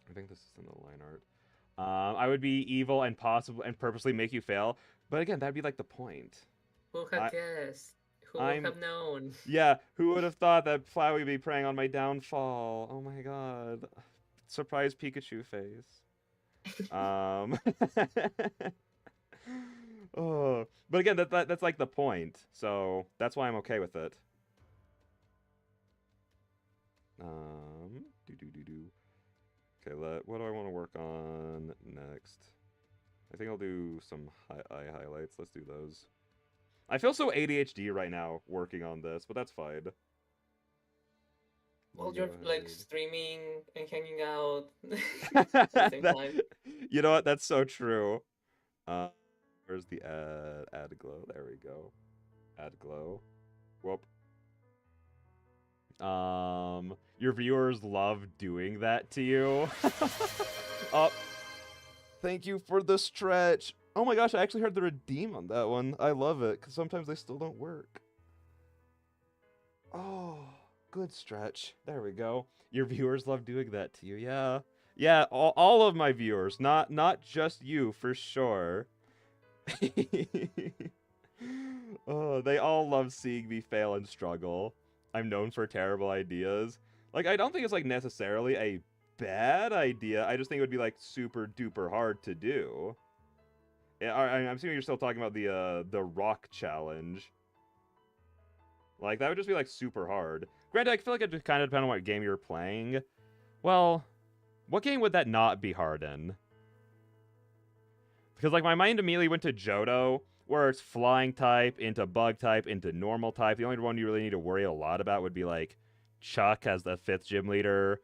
I think this is in the line art. I would be evil and possible and purposely make you fail. But again, that'd be like the point. Who had guessed? Who would I'm have known? Yeah, who would have thought that Flowey would be preying on my downfall? Oh my god. Surprise Pikachu face. Oh, but again, that's like the point. So that's why I'm okay with it. Do do do do. Okay, what do I want to work on next? I think I'll do some eye highlights. Let's do those. I feel so ADHD right now working on this, but that's fine. Well, you're like streaming and hanging out at the same time. You know what? That's so true. Where's the add glow? There we go. Add glow. Whoop. Your viewers love doing that to you. Thank you for the stretch. Oh my gosh, I actually heard the redeem on that one. I love it, because sometimes they still don't work. Oh, good stretch. There we go. Your viewers love doing that to you. Yeah. Yeah, all of my viewers. Not just you, for sure. Oh, they all love seeing me fail and struggle. I'm known for terrible ideas. Like, I don't think it's, like, necessarily a bad idea. I just think it would be, like, super duper hard to do. Yeah, I'm assuming you're still talking about the rock challenge. Like, that would just be, like, super hard. Granted, I feel like it just kind of depends on what game you're playing. Well, what game would that not be hard in? Because, like, my mind immediately went to Johto, where it's flying type, into bug type, into normal type. The only one you really need to worry a lot about would be, like, Chuck as the 5th gym leader.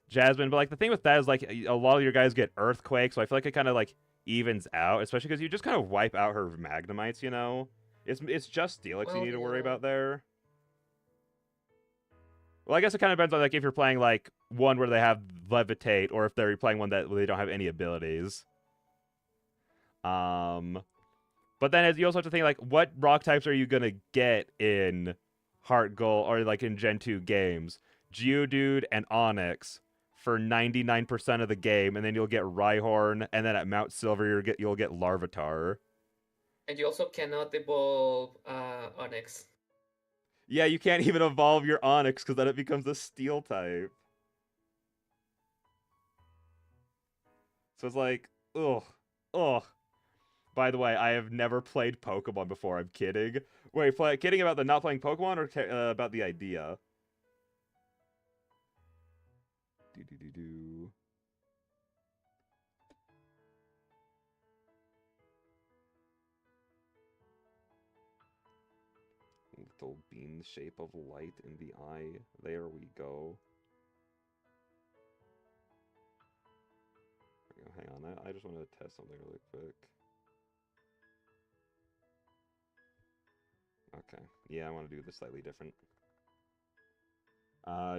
Jasmine, but, like, the thing with that is, like, a lot of your guys get Earthquake, so I feel like it kind of, like, evens out, especially because you just kind of wipe out her Magnemites, you know? It's just Steelix you need to worry about there. Well, I guess it kind of depends on, like, if you're playing, like, one where they have Levitate, or if they're playing one that they don't have any abilities. But then you also have to think, like, what rock types are you gonna get in Heart Gold, or, like, in Gen 2 games? Geodude and Onix for 99% of the game, and then you'll get Rhyhorn, and then at Mount Silver you'll get Larvitar. And you also cannot evolve Onix. Yeah, you can't even evolve your Onix, because then it becomes a Steel type. So it's like, ugh. By the way, I have never played Pokemon before. I'm kidding. Wait, kidding about the not playing Pokemon, or about the idea? Do. Little bean shape of light in the eye. There we go. Hang on, I just want to test something really quick. Okay, yeah, I want to do this slightly different.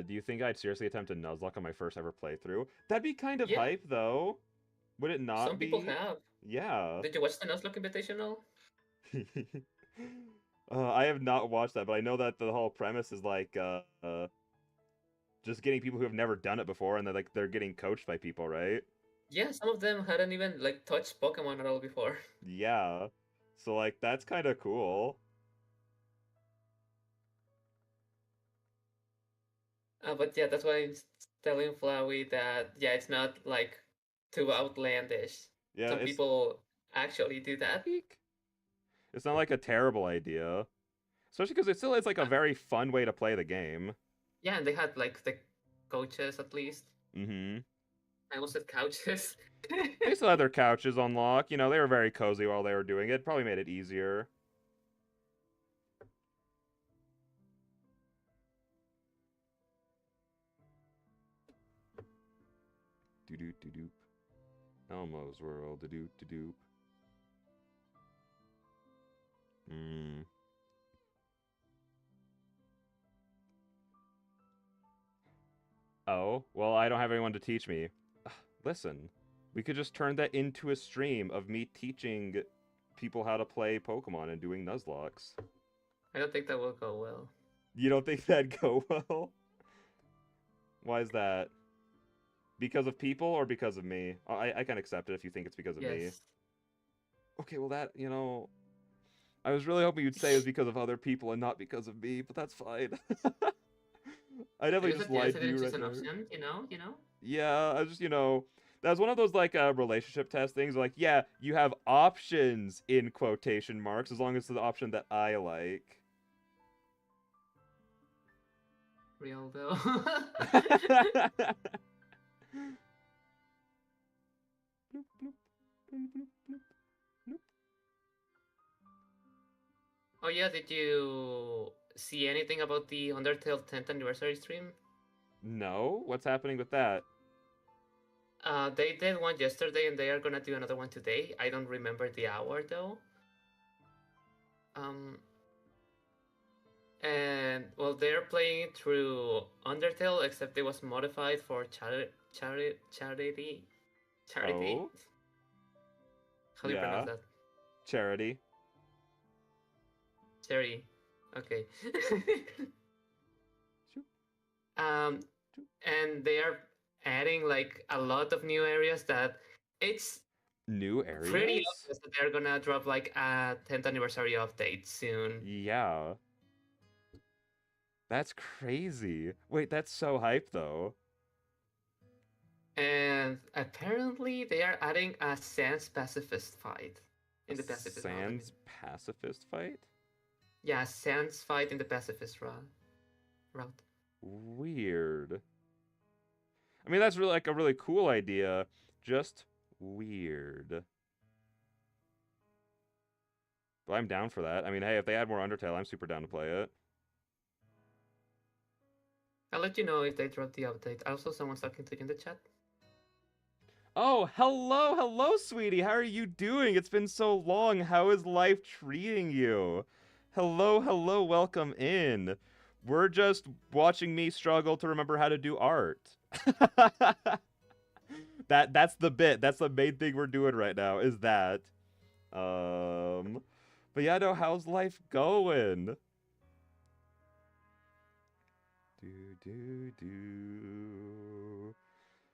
Do you think I'd seriously attempt a Nuzlocke on my first ever playthrough? That'd be kind of hype, though. Would it not Some people have. Yeah. Did you watch the Nuzlocke Invitational? I have not watched that, but I know that the whole premise is, like, just getting people who have never done it before, and they're getting coached by people, right? Yeah, some of them hadn't even, like, touched Pokemon at all before. Yeah. So, like, that's kind of cool. But yeah, that's why I'm telling Flowey that, yeah, it's not, like, too outlandish. Yeah, some people actually do that. It's not, like, a terrible idea. Especially because it still is, like, a very fun way to play the game. Yeah, and they had, like, the coaches, at least. Mm-hmm. I almost said couches. They still had their couches on lock. You know, they were very cozy while they were doing it. Probably made it easier. Do-doop-do-doop. Elmo's World. Do-doop-do-doop. Oh, well, I don't have anyone to teach me. Listen, we could just turn that into a stream of me teaching people how to play Pokemon and doing Nuzlocks. I don't think that will go well. You don't think that'd go well? Why is that? Because of people or because of me? I can accept it if you think it's because of me. Yes. Okay, well that, I was really hoping you'd say it was because of other people and not because of me, but that's fine. I definitely Because just at the end, lied it to is you just right an there. option, you know? Yeah, I was just, that was one of those like relationship test things. Like, yeah, you have options in quotation marks as long as it's the option that I like. Real though. Oh yeah, did you see anything about the Undertale 10th anniversary stream? No, what's happening with that? They did one yesterday and they are gonna do another one today. I don't remember the hour though. Um, and well, they're playing through Undertale, except it was modified for charity. Oh, How do you pronounce yeah, that? charity. Cherry. Okay. um, and they are adding like a lot of new areas that it's New pretty areas? obvious that they're gonna drop like a 10th anniversary update soon. Yeah. That's crazy. Wait, that's so hype though. And apparently they are adding a Sans pacifist fight A in the pacifist mode. I mean, Sans pacifist fight? yeah, Sans fight in the pacifist route. Weird. I mean, that's really like a really cool idea. Just weird. But I'm down for that. I mean, hey, if they add more Undertale, I'm super down to play it. I'll let you know if they drop the update. Also, someone's talking to you in the chat. Oh, hello, sweetie. How are you doing? It's been so long. How is life treating you? Hello, welcome in. We're just watching me struggle to remember how to do art. That's the bit. That's the main thing we're doing right now is that. But yeah, no, how's life going? Do.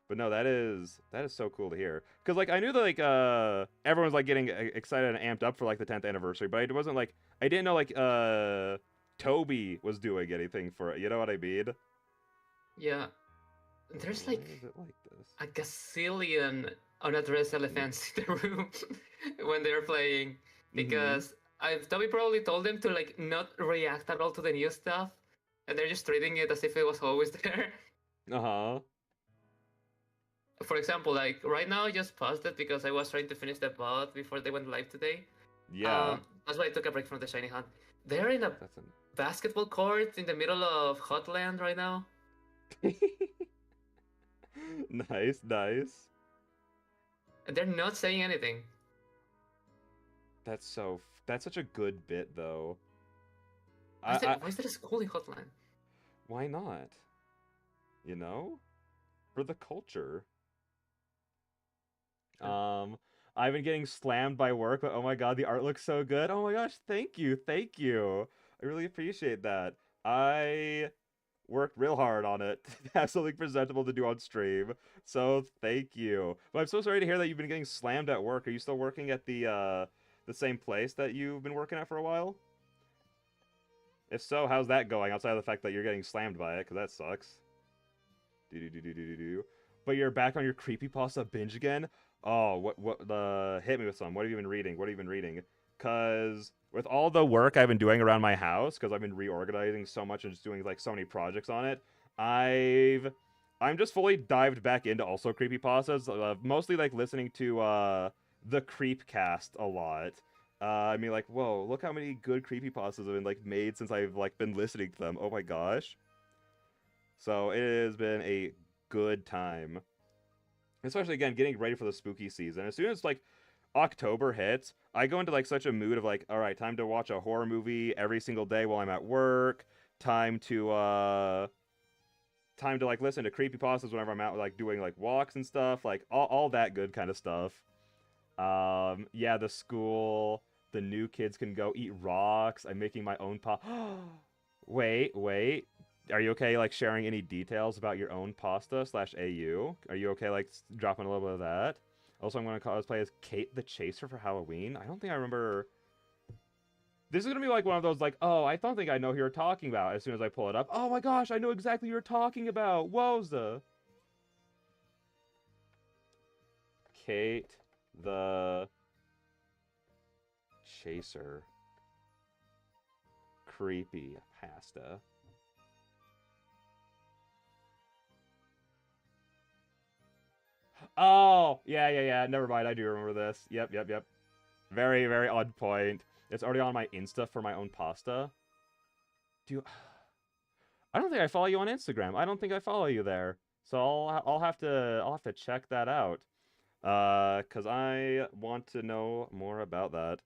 But no, that is so cool to hear. Cause like I knew that like everyone's like getting excited and amped up for like the 10th anniversary, but it wasn't like I didn't know like Toby was doing anything for it. You know what I mean? Yeah, there's Why like is it like this? a gazillion unaddressed elephants in the room when they're playing because Toby probably told them to like not react at all to the new stuff, and they're just treating it as if it was always there. Uh-huh. For example, like right now I just paused it because I was trying to finish the bot before they went live today. Yeah. That's why I took a break from the Shiny Hunt. They're in a That's basketball court in the middle of Hotland right now. Nice. And they're not saying anything. That's such a good bit though. Why is there a school in Hotland? Why not? You know? For the culture. I've been getting slammed by work, but oh my god, the art looks so good. Oh my gosh, thank you. I really appreciate that. I worked real hard on it to have something presentable to do on stream. So thank you. But I'm so sorry to hear that you've been getting slammed at work. Are you still working at the same place that you've been working at for a while? If so, how's that going outside of the fact that you're getting slammed by it? Because that sucks. Do. But you're back on your creepypasta binge again? Oh, hit me with some. What have you been reading? Cause with all the work I've been doing around my house, because I've been reorganizing so much and just doing like so many projects on it, I'm just fully dived back into also creepypastas. Mostly like listening to the Creepcast a lot. I mean, like, whoa, look how many good creepypastas have been like made since I've like been listening to them. Oh my gosh. So it has been a good time. Especially again, getting ready for the spooky season. As soon as like October hits, I go into like such a mood of like, all right, time to watch a horror movie every single day while I'm at work. Time to like listen to creepypastas whenever I'm out like doing like walks and stuff, like all that good kind of stuff. Yeah, the school, the new kids can go eat rocks. I'm making my own pop. Wait. Are you okay, like, sharing any details about your own pasta / AU? Are you okay, like, dropping a little bit of that? Also, I'm going to cosplay as Kate the Chaser for Halloween. I don't think I remember... This is going to be, like, one of those, like, oh, I don't think I know who you're talking about as soon as I pull it up. Oh my gosh, I know exactly who you're talking about. Wowza. Kate the Chaser. Creepy pasta. Oh, yeah. Never mind. I do remember this. Yep. Very, very on point. It's already on my Insta for my own pasta. Do you... I don't think I follow you on Instagram. I don't think I follow you there. So I'll have to check that out. Cause I want to know more about that.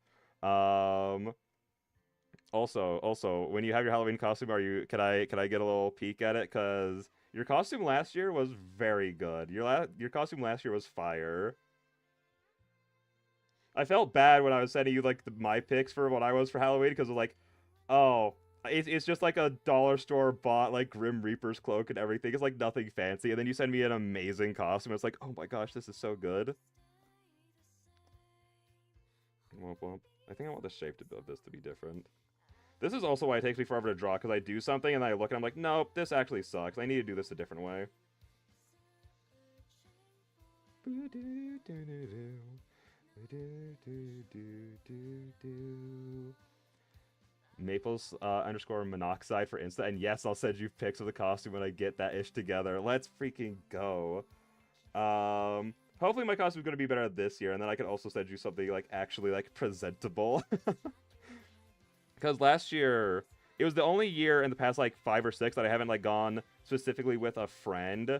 Also, when you have your Halloween costume, can I get a little peek at it? Cause your costume last year was very good. Your costume last year was fire. I felt bad when I was sending you like my picks for what I was for Halloween because like, oh, it's just like a dollar store bought like Grim Reaper's cloak and everything. It's like nothing fancy, and then you send me an amazing costume. It's like, oh my gosh, this is so good. Womp womp. I think I want the shape of this to be different. This is also why it takes me forever to draw, because I do something and I look and I'm like, nope, this actually sucks. I need to do this a different way. Maples underscore monoxide for Insta, and yes, I'll send you pics of the costume when I get that ish together. Let's freaking go. Hopefully my costume is going to be better this year, and then I can also send you something like actually like presentable. Because last year, it was the only year in the past like 5 or 6 that I haven't like gone specifically with a friend,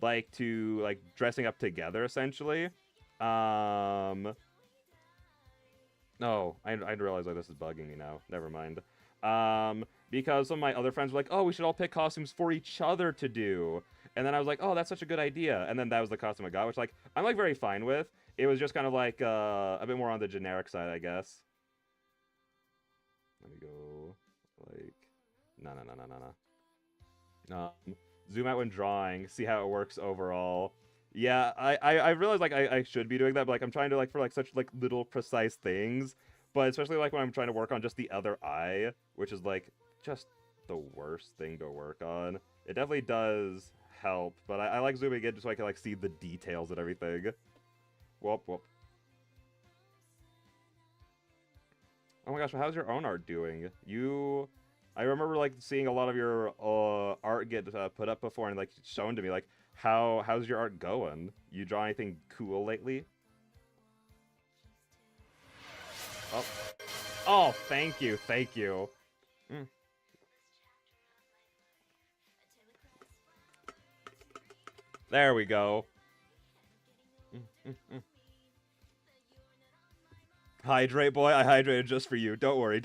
like to like dressing up together essentially. No, I realize like this is bugging me now. Never mind. Because some of my other friends were like, oh, we should all pick costumes for each other to do. And then I was like, oh, that's such a good idea. And then that was the costume I got, which like I'm like very fine with. It was just kind of like a bit more on the generic side, I guess. Let me go like no. Zoom out when drawing, see how it works overall. Yeah, I realize like I should be doing that, but like I'm trying to like for like such like little precise things, but especially like when I'm trying to work on just the other eye, which is like just the worst thing to work on. It definitely does help, but I like zooming in just so I can like see the details and everything. Whoop. Oh my gosh, how's your own art doing? I remember like seeing a lot of your art get put up before and like shown to me. Like, how's your art going? You draw anything cool lately? Oh, thank you. Mm. There we go. Hydrate, boy. I hydrated just for you. Don't worry.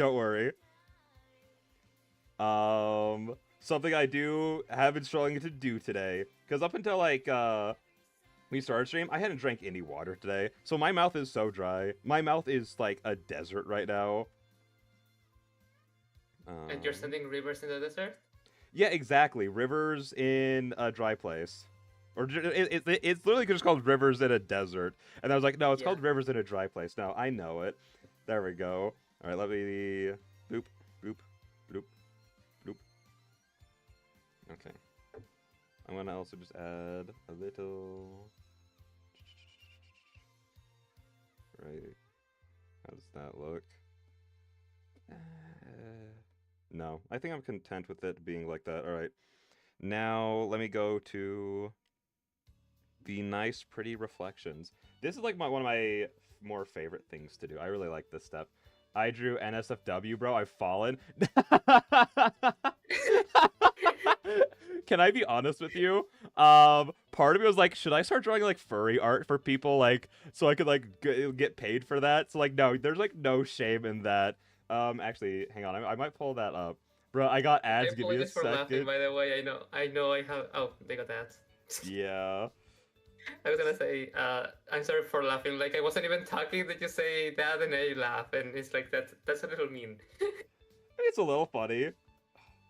Something I have been struggling to do today, because up until like we started stream, I hadn't drank any water today, so my mouth is so dry. My mouth is like a desert right now. And you're sending rivers in the desert? Yeah, exactly. Rivers in a dry place. Or it's literally just called Rivers in a Desert. And I was like, no, it's called Rivers in a Dry Place. No, I know it. There we go. All right, let me... Boop. Okay. I'm going to also just add a little... Right. How does that look? No, I think I'm content with it being like that. All right. Now, let me go to... the nice, pretty reflections. This is like one of my more favorite things to do. I really like this step. I drew NSFW, bro. I've fallen. Can I be honest with you? Part of me was like, should I start drawing like furry art for people, like so I could like get paid for that? So like, no, there's like no shame in that. Actually, hang on, I might pull that up, bro. I got ads. Give me a second. Laughing, by the way, I know. I have. Oh, they got ads. Yeah. I was gonna say, I'm sorry for laughing. Like I wasn't even talking. Did you say that and then you laugh, and it's like that's a little mean. It's a little funny.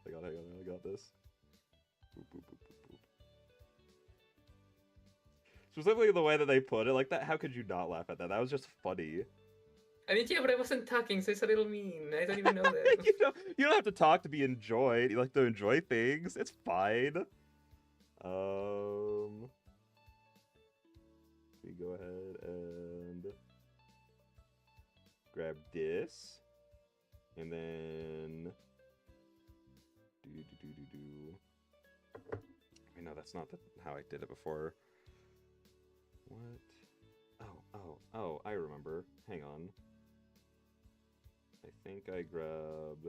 Hang on, I got this. Boop, boop, boop, boop, boop. Specifically the way that they put it, like that. How could you not laugh at that? That was just funny. I mean, yeah, but I wasn't talking, so it's a little mean. I don't even know that. you don't have to talk to be enjoyed. You like to enjoy things. It's fine. We go ahead and grab this, and then Wait, no, that's not how I did it before. What? Oh, I remember. Hang on. I think I grabbed...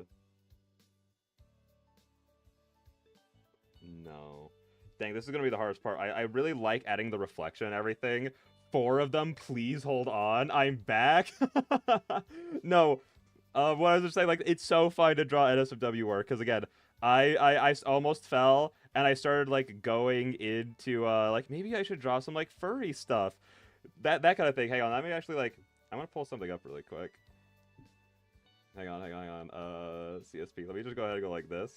No. Dang, this is going to be the hardest part. I really like adding the reflection and everything. 4 of them, please hold on. I'm back. No. What I was just saying, like, it's so fun to draw NSFW work. Because, again, I almost fell, and I started, like, going into, like, maybe I should draw some, like, furry stuff. That kind of thing. Hang on, let me actually, like, I'm going to pull something up really quick. Hang on. CSP. Let me just go ahead and go like this.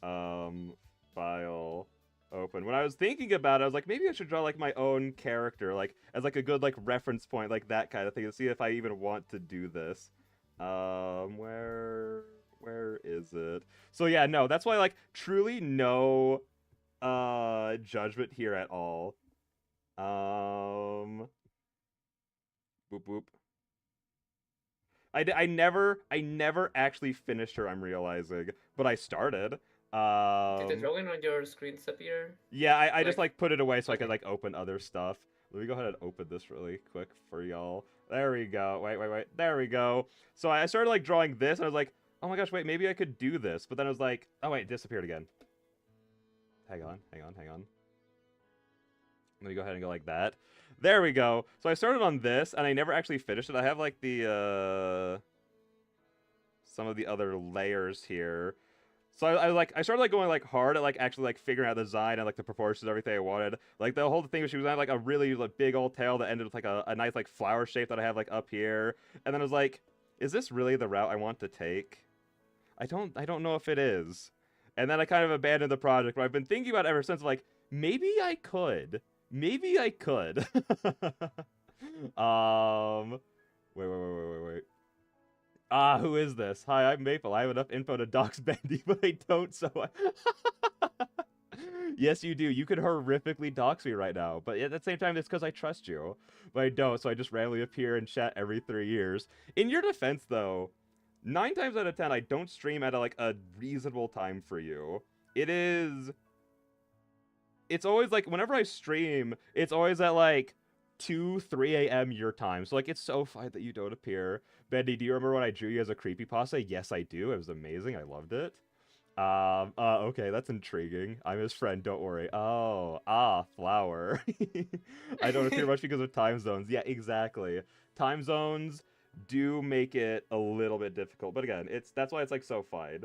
File, open. When I was thinking about it, I was like, maybe I should draw, like, my own character, like, as, like, a good, like, reference point, like, that kind of thing, to see if I even want to do this. Where is it? So, yeah, no, that's why, like, truly no, judgment here at all. Boop, boop. I never actually finished her, I'm realizing, but I started. Did the drawing on your screen appear? Yeah, I just, like, put it away so I could, like, open other stuff. Let me go ahead and open this really quick for y'all. There we go. Wait. There we go. So I started, like, drawing this, and I was like, oh my gosh, wait, maybe I could do this. But then I was like, oh wait, it disappeared again. Hang on. Let me go ahead and go like that. There we go. So I started on this, and I never actually finished it. I have, like, the, some of the other layers here. So I started, like, going, like, hard at, like, actually, like, figuring out the design and, like, the proportions of everything I wanted. Like, the whole thing was she was having, like, a really, like, big old tail that ended with, like, a nice, like, flower shape that I have, like, up here. And then I was like, is this really the route I want to take? I don't know if it is. And then I kind of abandoned the project, but I've been thinking about it ever since, like, maybe I could. Maybe I could. Wait. Ah, who is this? Hi, I'm Maple. I have enough info to dox Bendy, but I don't, so Yes, you do. You could horrifically dox me right now, but at the same time, it's because I trust you. But I don't, so I just randomly appear in chat every 3 years. In your defense, though, 9 times out of 10, I don't stream at, like, a reasonable time for you. It's always, like, whenever I stream, it's always at, like, 2, 3 a.m. your time. So, like, it's so fine that you don't appear. Bendy, do you remember when I drew you as a creepypasta? Yes, I do. It was amazing. I loved it. Okay, that's intriguing. I'm his friend, don't worry. Oh, flower. I don't appear much because of time zones. Yeah, exactly. Time zones do make it a little bit difficult. But again, that's why it's, like, so fine.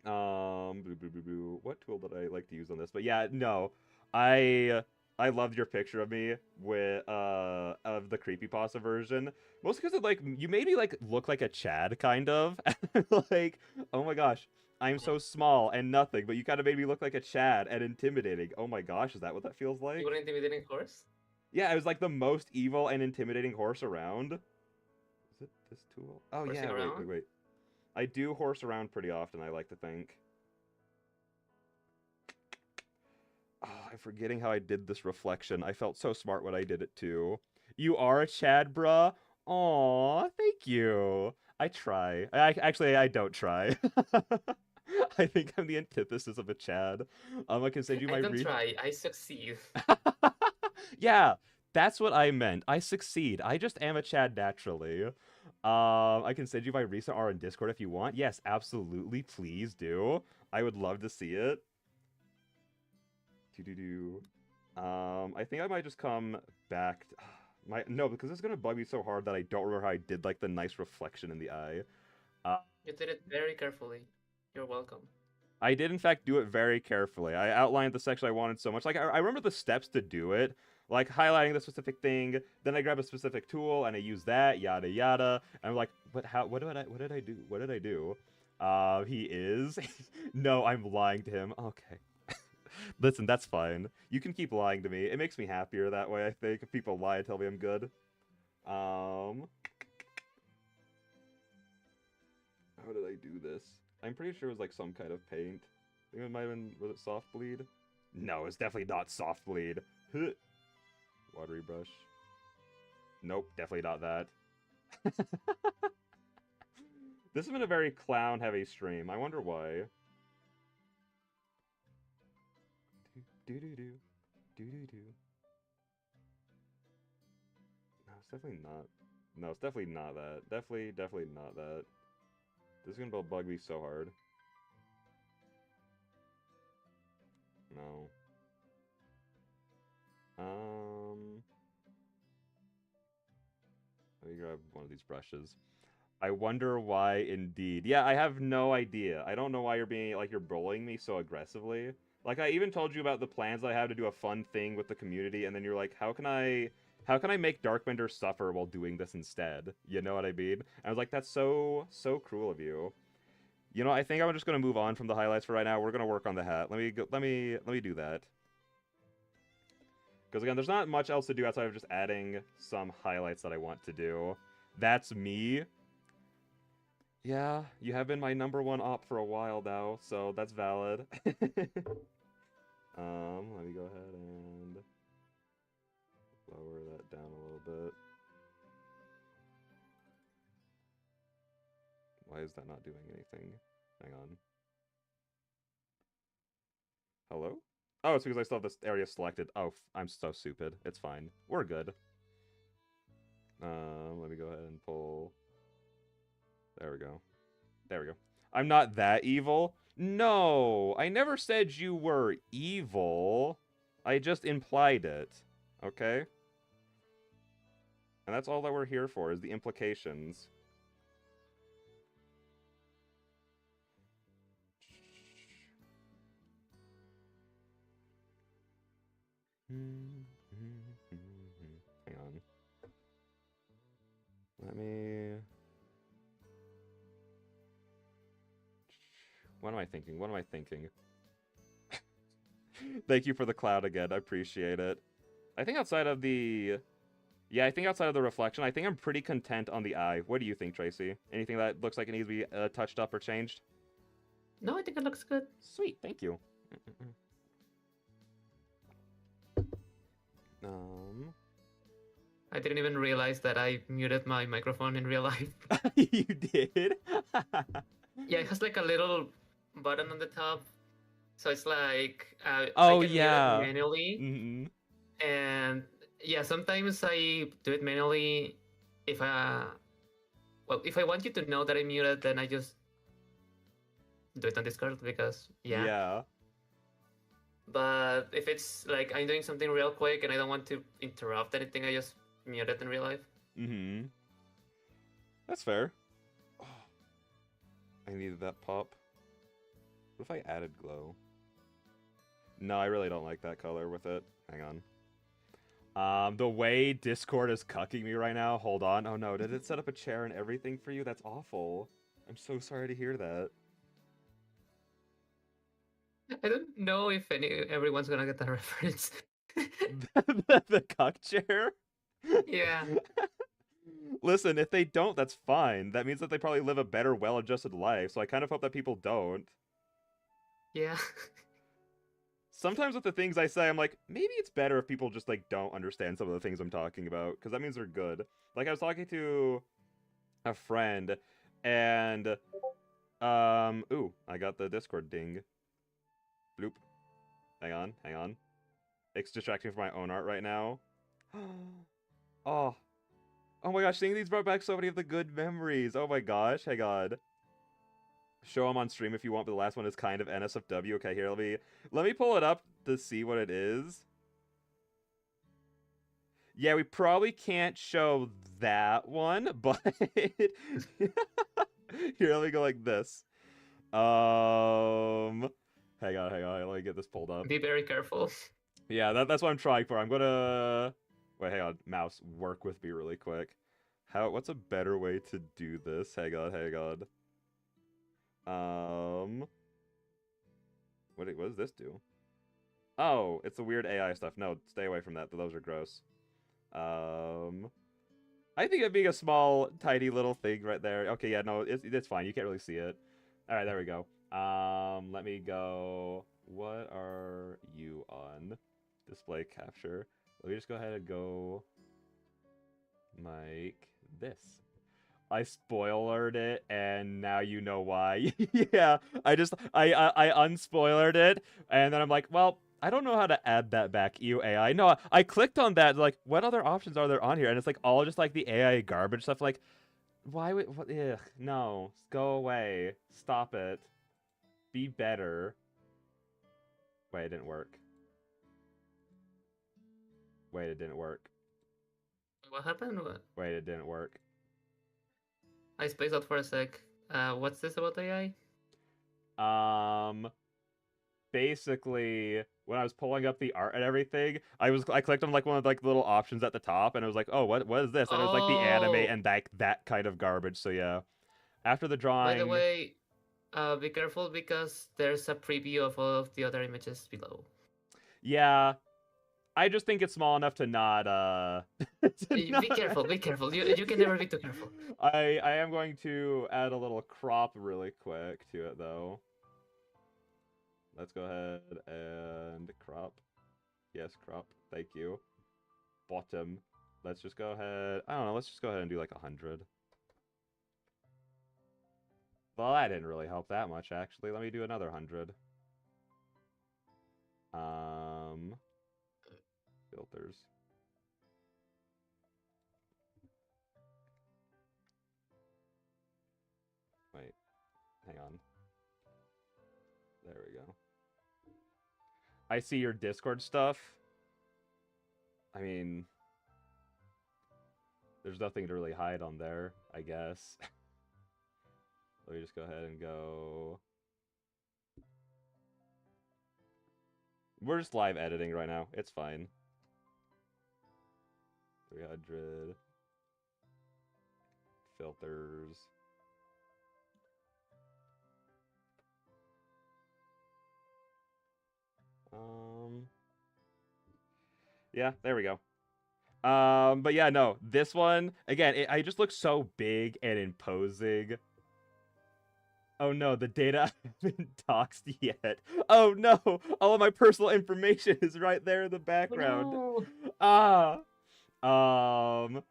What tool did I like to use on this? But yeah, no. I loved your picture of me with of the creepypasta version. Mostly because like you made me like look like a Chad kind of. Like, oh my gosh, I'm so small and nothing, but you kind of made me look like a Chad and intimidating. Oh my gosh, is that what that feels like? You were an intimidating horse? Yeah, I was like the most evil and intimidating horse around. Is it this tool? Oh Horsing yeah, around? wait. I do horse around pretty often, I like to think. Oh, I'm forgetting how I did this reflection. I felt so smart when I did it too. You are a Chad, bruh? Aw, thank you. I try. I don't try. I think I'm the antithesis of a Chad. I can send you my I don't try, I succeed. Yeah, that's what I meant. I succeed. I just am a Chad naturally. I can send you my recent R in Discord if you want. Yes, absolutely. Please do. I would love to see it. I think I might just come back. No, because it's gonna bug me so hard that I don't remember how I did like the nice reflection in the eye. You did it very carefully. You're welcome. I did in fact do it very carefully. I outlined the section I wanted so much. Like I remember the steps to do it. Like highlighting the specific thing, then I grab a specific tool and I use that, yada yada. And I'm like, but how? What did I do? He is? No, I'm lying to him. Okay. Listen, that's fine. You can keep lying to me. It makes me happier that way, I think, if people lie and tell me I'm good. How did I do this? I'm pretty sure it was like some kind of paint. I think it might have been, was it soft bleed? No, it's definitely not soft bleed. Watery brush. Nope, definitely not that. This has been a very clown-heavy stream. I wonder why. Do-do-do. Do-do-do. No, it's definitely not. No, it's definitely not that. Definitely not that. This is gonna bug me so hard. No. Let me grab one of these brushes. I wonder why, indeed. Yeah, I have no idea. I don't know why you're being, like, you're bullying me so aggressively. Like, I even told you about the plans I have to do a fun thing with the community, and then you're like, how can I make Darkbender suffer while doing this instead? You know what I mean? And I was like, that's so cruel of you. You know, I think I'm just gonna move on from the highlights for right now. We're gonna work on the hat. Let me do that. Because again, there's not much else to do outside of just adding some highlights that I want to do. That's me. Yeah, you have been my #1 op for a while now, so that's valid. Let me go ahead and lower that down a little bit. Why is that not doing anything? Hang on. Hello? Oh, it's because I still have this area selected. Oh, I'm so stupid. It's fine. We're good. Let me go ahead and pull... There we go. There we go. I'm not that evil. No, I never said you were evil. I just implied it. Okay? And that's all that we're here for, is the implications. Hang on. Let me... What am I thinking? What am I thinking? Thank you for the cloud again. I appreciate it. I think outside of the... Yeah, I think outside of the reflection, I think I'm pretty content on the eye. What do you think, Tracy? Anything that looks like it needs to be touched up or changed? No, I think it looks good. Sweet, thank you. I didn't even realize that I muted my microphone in real life. You did? Yeah, it has like a little button on the top. So it's like oh, I can yeah. mute it manually. And yeah, sometimes I do it manually. If I want you to know that I muted, then I just do it on Discord because yeah. But if it's like I'm doing something real quick and I don't want to interrupt anything, I just mute it in real life. That's fair. Oh, I needed that pop. What if I added glow? No, I really don't like that color with it. Hang on. The way Discord is cucking me right now. Hold on. Oh no, did it set up a chair and everything for you? That's awful. I'm so sorry to hear that. I don't know if everyone's gonna get that reference. the cuck chair? Yeah. Listen, if they don't, that's fine. That means that they probably live a better, well-adjusted life, so I kind of hope that people don't. Yeah. Sometimes with the things I say, I'm like, maybe it's better if people just, like, don't understand some of the things I'm talking about, because that means they're good. Like, I was talking to a friend, and, ooh, I got the Discord ding. Bloop. Hang on. It's distracting from my own art right now. Oh. Oh my gosh, seeing these brought back so many of the good memories. Oh my gosh, hang on. Show them on stream if you want, but the last one is kind of NSFW. Okay, here, let me pull it up to see what it is. Yeah, we probably can't show that one, but... Here, let me go like this. Hang on, let me get this pulled up. Be very careful. Yeah, that's what I'm trying for. I'm gonna... Wait, hang on. Mouse, work with me really quick. What's a better way to do this? Hang on. What does this do? Oh, it's the weird AI stuff. No, stay away from that. Those are gross. I think it being a small, tiny little thing right there. Okay, yeah, no, it's fine. You can't really see it. All right, there we go. Let me go. What are you on? Display capture. Let me just go ahead and go make this. I spoilered it, and now you know why. Yeah, I unspoilered it, and then I'm like, well, I don't know how to add that back, you AI. No, I clicked on that, like, what other options are there on here? And it's like all just like the AI garbage stuff. Like, why would what? Ugh, no, go away, stop it, be better. Wait, it didn't work. Wait, it didn't work. What happened? Wait, it didn't work. I spaced out for a sec. What's this about AI? Basically, when I was pulling up the art and everything, I clicked on like one of like the little options at the top, and it was like, oh, what is this? And it was like the anime and that kind of garbage. So yeah, after the drawing. By the way, be careful because there's a preview of all of the other images below. Yeah, I just think it's small enough to not Be careful, be careful. You can never be too careful. I am going to add a little crop really quick to it though. Let's go ahead and crop. Yes, crop. Thank you. Bottom. Let's just go ahead. I don't know. Let's just go ahead and do like 100. Well, that didn't really help that much, actually. Let me do another 100. Filters. Wait. Hang on. There we go. I see your Discord stuff. I mean, there's nothing to really hide on there, I guess. Let me just go ahead and go. We're just live editing right now. It's fine. 300. Filters. Yeah, there we go. But yeah, no, this one, again, I just look so big and imposing. Oh no, the data haven't doxed yet. Oh no, all of my personal information is right there in the background. Oh, no.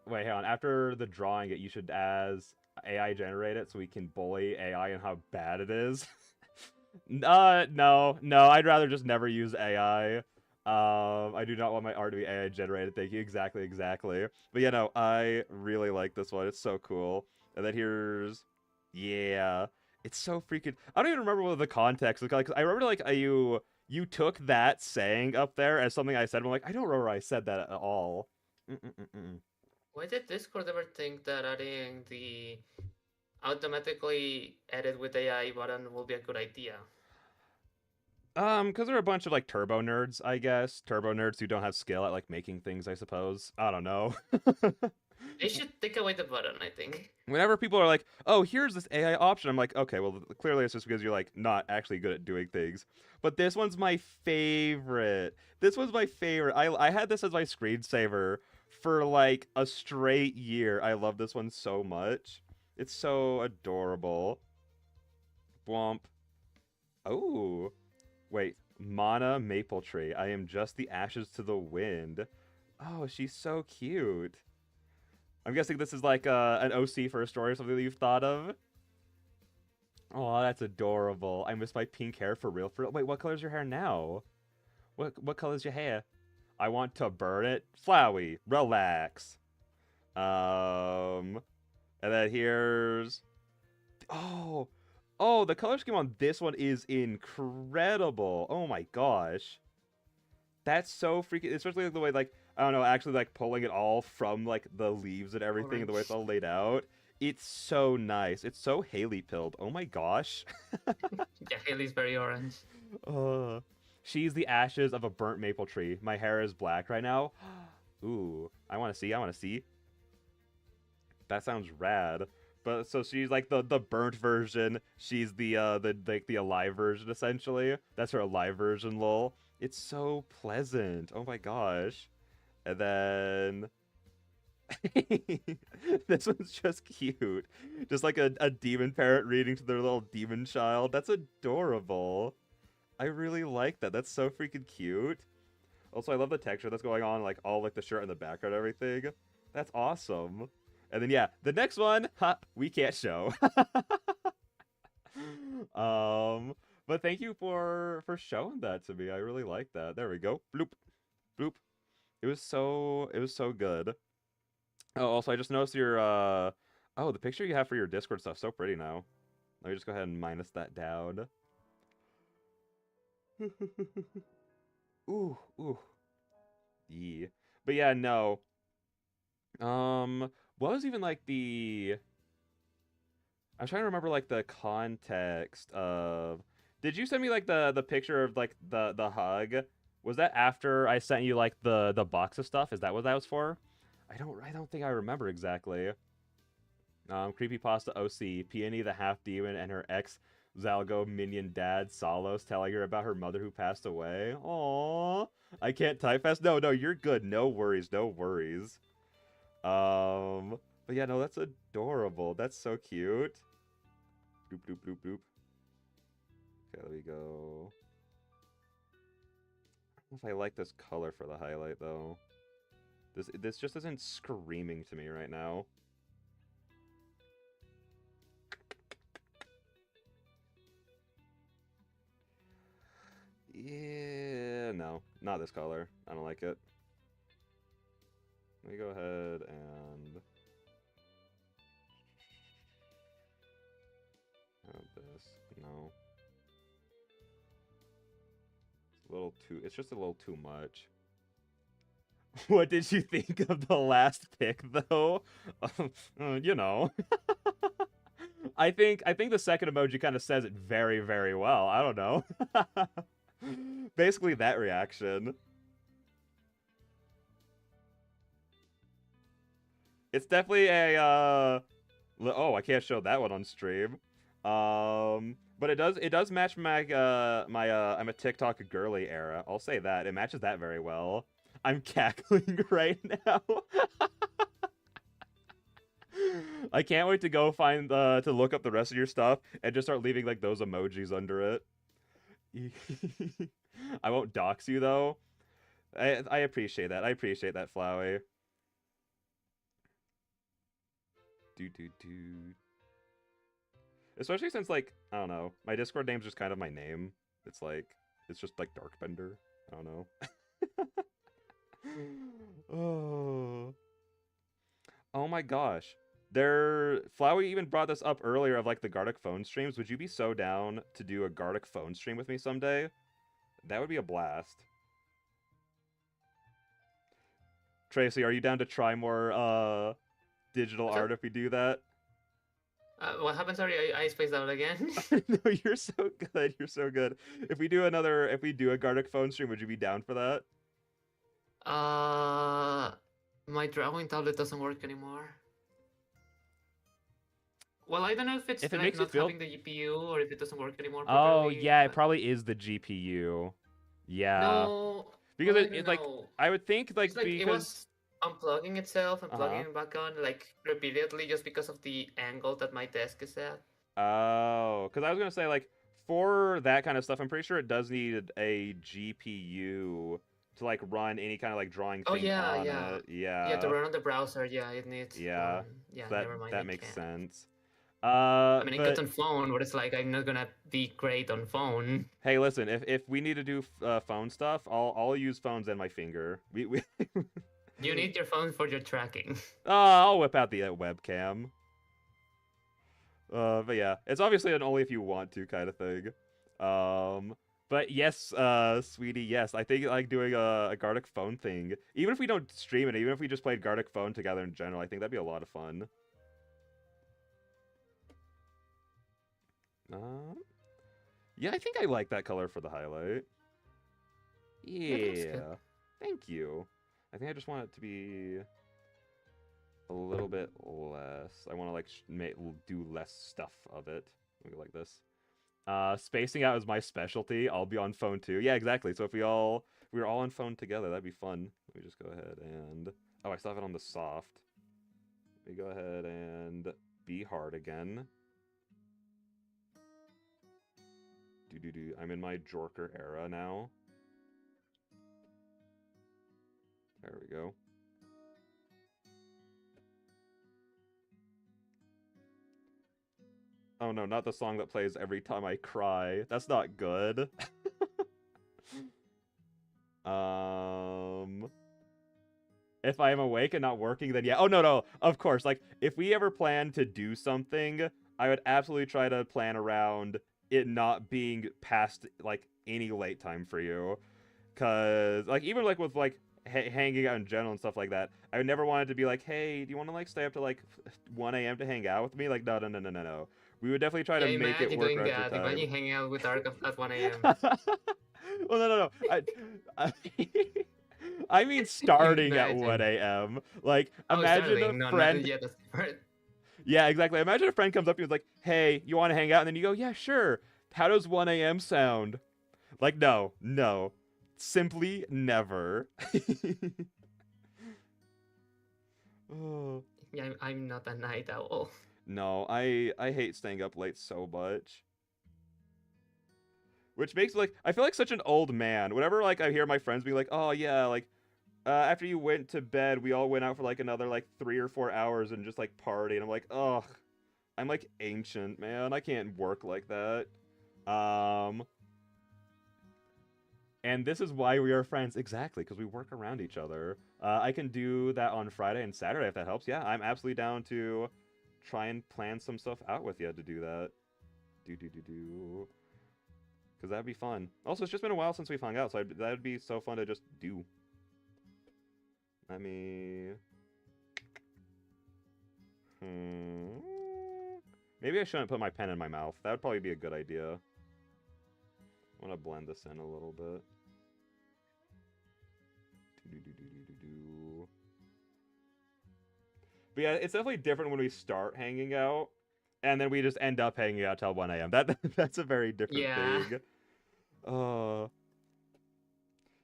Wait, hang on. After the drawing it, you should as AI generate it so we can bully AI and how bad it is. No, I'd rather just never use AI. I do not want my art to be AI generated. Thank you. Exactly. But yeah, no, I really like this one. It's so cool. And then here's, yeah, it's so freaking. I don't even remember what the context was like. I remember like you took that saying up there as something I said. I'm like, I don't remember I said that at all. Why did Discord ever think that adding the automatically edit with AI button will be a good idea? Because there are a bunch of like turbo nerds, I guess. Turbo nerds who don't have skill at like making things, I suppose. I don't know. They should take away the button, I think. Whenever people are like, oh, here's this AI option, I'm like, okay, well, clearly it's just because you're like not actually good at doing things. But this one's my favorite. I had this as my screensaver for like a straight year. I love this one so much. It's so adorable. Blomp. Oh. Wait. Mana Maple Tree. I am just the ashes to the wind. Oh, she's so cute. I'm guessing this is like an OC for a story or something that you've thought of. Oh, that's adorable. I miss my pink hair for real. Wait, what color's your hair now? What color's your hair? I want to burn it. Flowey. Relax. And then here's... Oh, the color scheme on this one is incredible. Oh my gosh. That's so freaking... Especially like the way, like, I don't know, actually, like, pulling it all from, like, the leaves and everything, and the way it's all laid out. It's so nice. It's so Haley-pilled. Oh my gosh. Yeah, Haley's very orange. She's the ashes of a burnt maple tree. My hair is black right now. Ooh, I want to see. That sounds rad. But so she's like the burnt version. She's the alive version essentially. That's her alive version, lol. It's so pleasant. Oh my gosh. And then this one's just cute. Just like a demon parrot reading to their little demon child. That's adorable. I really like that. That's so freaking cute. Also, I love the texture that's going on, like all like the shirt and the background and everything. That's awesome. And then yeah, the next one, we can't show. But thank you for showing that to me. I really like that. There we go. Bloop, bloop. It was so good. Oh, also I just noticed your oh, the picture you have for your Discord stuff so pretty now. Let me just go ahead and minus that down. Ooh, ooh. Yeah. But yeah, no. What was even like the I'm trying to remember like the context of did you send me like the picture of like the hug? Was that after I sent you like the box of stuff? Is that what that was for? I don't think I remember exactly. Creepypasta OC, Peony the half demon and her ex Zalgo minion dad Salos telling her about her mother who passed away. Aww. I can't type fast. No, you're good. No worries, no worries. But yeah, no, that's adorable. That's so cute. Bloop, bloop, bloop, bloop. Okay, let me go. I don't know if I like this color for the highlight, though. This just isn't screaming to me right now. Yeah, no, not this color. I don't like it. Let me go ahead and have this. No. It's a little too, it's just a little too much. What did you think of the last pick, though? You know. I think the second emoji kind of says it very, very well. I don't know. Basically that reaction. It's definitely a oh, I can't show that one on stream. But it does match my I'm a TikTok girly era. I'll say that. It matches that very well. I'm cackling right now. I can't wait to go find to look up the rest of your stuff and just start leaving like those emojis under it. I won't dox you though. I appreciate that. I appreciate that, Flowey. Do. Especially since like I don't know, my Discord name's just kind of my name. It's like it's just like Darkbender. I don't know. Oh my gosh. Flowey even brought this up earlier of like the Gartic phone streams. Would you be so down to do a Gartic phone stream with me someday? That would be a blast. Tracy, are you down to try more digital art if we do that? What happened? Sorry, I spaced out again. No, you're so good. You're so good. If we do a Gartic phone stream, would you be down for that? My drawing tablet doesn't work anymore. Well, I don't know if it's if it like makes not feel... having the GPU or if it doesn't work anymore properly. Oh, yeah, but... it probably is the GPU. Yeah. No. Because it like, I would think like, because... It was unplugging itself and plugging it back on like repeatedly just because of the angle that my desk is at. Oh, because I was going to say like, for that kind of stuff, I'm pretty sure it does need a GPU to like run any kind of like drawing thing on it. Yeah, to run on the browser, it needs yeah so never mind, that makes sense. I mean, it gets on phone, but it's like I'm not gonna be great on phone. Hey, listen, if we need to do phone stuff, I'll use phones and my finger. We You need your phone for your tracking. I'll whip out the webcam. But yeah, it's obviously an only if you want to kind of thing. But yes, sweetie, yes. I think like doing a Gartic phone thing, even if we don't stream it, even if we just played Gartic phone together in general, I think that'd be a lot of fun. Yeah, I think I like that color for the highlight. Yeah, thank you. I think I just want it to be... a little bit less. I want to like do less stuff of it. Let me go like this. Spacing out is my specialty. I'll be on phone too. Yeah, exactly. So if we were all on phone together, that'd be fun. Let me just go ahead and I still have it on the soft. Let me go ahead and be hard again. I'm in my Jorker era now. There we go. Oh no, not the song that plays every time I cry. That's not good. If I am awake and not working, then yeah. Oh no, of course. Like, if we ever plan to do something, I would absolutely try to plan around it not being past, like, any late time for you. Cause, like, even, like, with, like, hanging out in general and stuff like that, I would never want it to be like, hey, do you want to, like, stay up to, like, 1 a.m. to hang out with me? Like, no. We would definitely try to make it work around your time. Imagine hanging out with Dark at 1 a.m. Well, no. I mean starting at 1 a.m. Like, imagine a friend... Yeah, that's different. Yeah, exactly. Imagine a friend comes up to you and is like, hey, you want to hang out? And then you go, yeah, sure. How does 1 a.m. sound? Like, no. Simply never. Oh. Yeah, I'm not a night owl. No, I hate staying up late so much. Which makes, like, I feel like such an old man. Whenever, like, I hear my friends be like, oh, yeah, like, after you went to bed, we all went out for, like, another, like, 3 or 4 hours and just, like, party. And I'm like, ugh, I'm, like, ancient, man. I can't work like that. And this is why we are friends. Exactly, because we work around each other. I can do that on Friday and Saturday if that helps. Yeah, I'm absolutely down to try and plan some stuff out with you to do that. Because that'd be fun. Also, it's just been a while since we've hung out, so that'd be so fun to just do. Let me... Maybe I shouldn't put my pen in my mouth. That would probably be a good idea. I want to blend this in a little bit. But yeah, it's definitely different when we start hanging out, and then we just end up hanging out till 1 a.m. That's a very different thing. So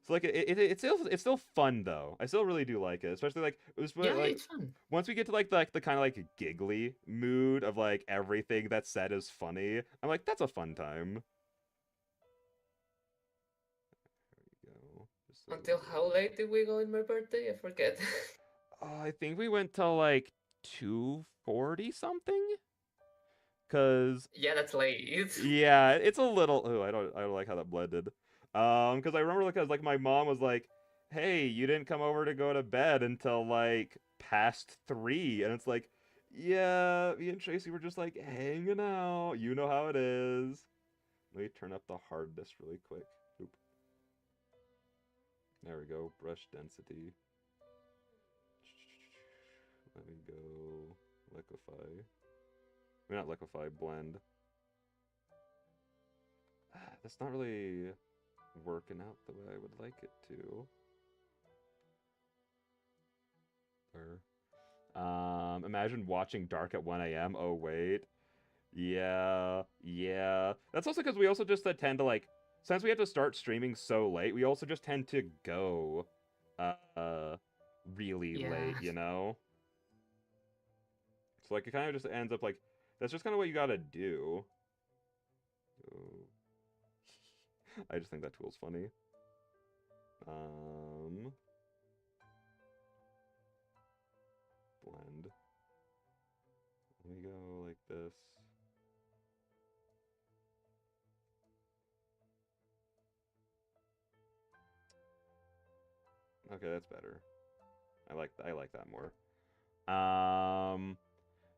like it's still fun though. I still really do like it, especially like it's fun. Once we get to like the kind of like giggly mood of like everything that's said is funny. I'm like, that's a fun time. There we go. Until how late did we go in my birthday? I forget. I think we went till like 2:40 something. Cause yeah, that's late. Yeah, it's a little. Oh, I don't like how that blended. Because I remember because like my mom was like, "Hey, you didn't come over to go to bed until like past 3," and it's like, yeah, me and Tracy were just like hanging out. You know how it is. Let me turn up the hardness really quick. Oop. There we go. Brush density. Let me go liquefy. I mean, not liquefy, blend. That's not really working out the way I would like it to. Imagine watching Dark at 1 a.m. Oh, wait. Yeah. That's also because we also just tend to, like, since we have to start streaming so late, we also just tend to go, really late, you know? So, like, it kind of just ends up, like, that's just kind of what you gotta do. Oh. I just think that tool's funny. Blend. Let me go like this. Okay, that's better. I like that more.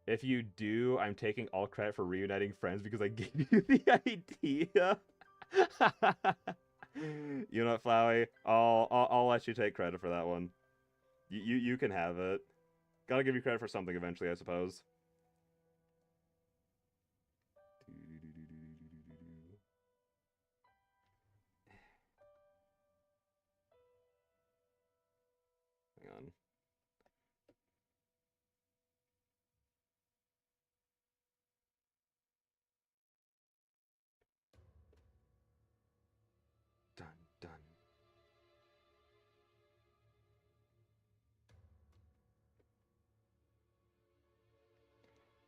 If you do, I'm taking all credit for reuniting friends because I gave you the idea. You know what, Flowey? I'll let you take credit for that one. You can have it. Gotta give you credit for something eventually, I suppose. Hang on.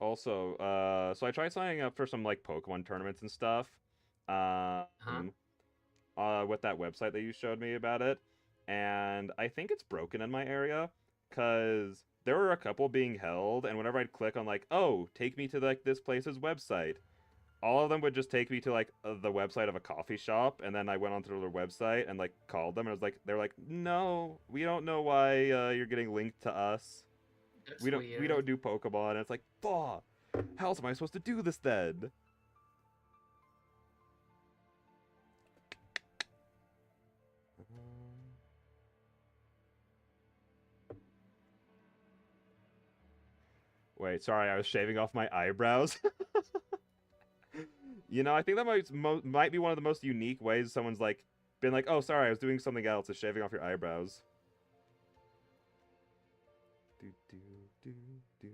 Also, so I tried signing up for some like Pokemon tournaments and stuff. Huh? With that website that you showed me about it, and I think it's broken in my area because there were a couple being held, and whenever I'd click on like, oh, take me to like this place's website, all of them would just take me to like the website of a coffee shop, and then I went onto their website and like called them, and I was like, they're like, no, we don't know why you're getting linked to us. That's We don't weird. do Pokemon. And it's like, fuck. How else am I supposed to do this then? Wait, sorry, I was shaving off my eyebrows. You know, I think that might be one of the most unique ways someone's like been like, oh, sorry, I was doing something else, is shaving off your eyebrows. Do do do do.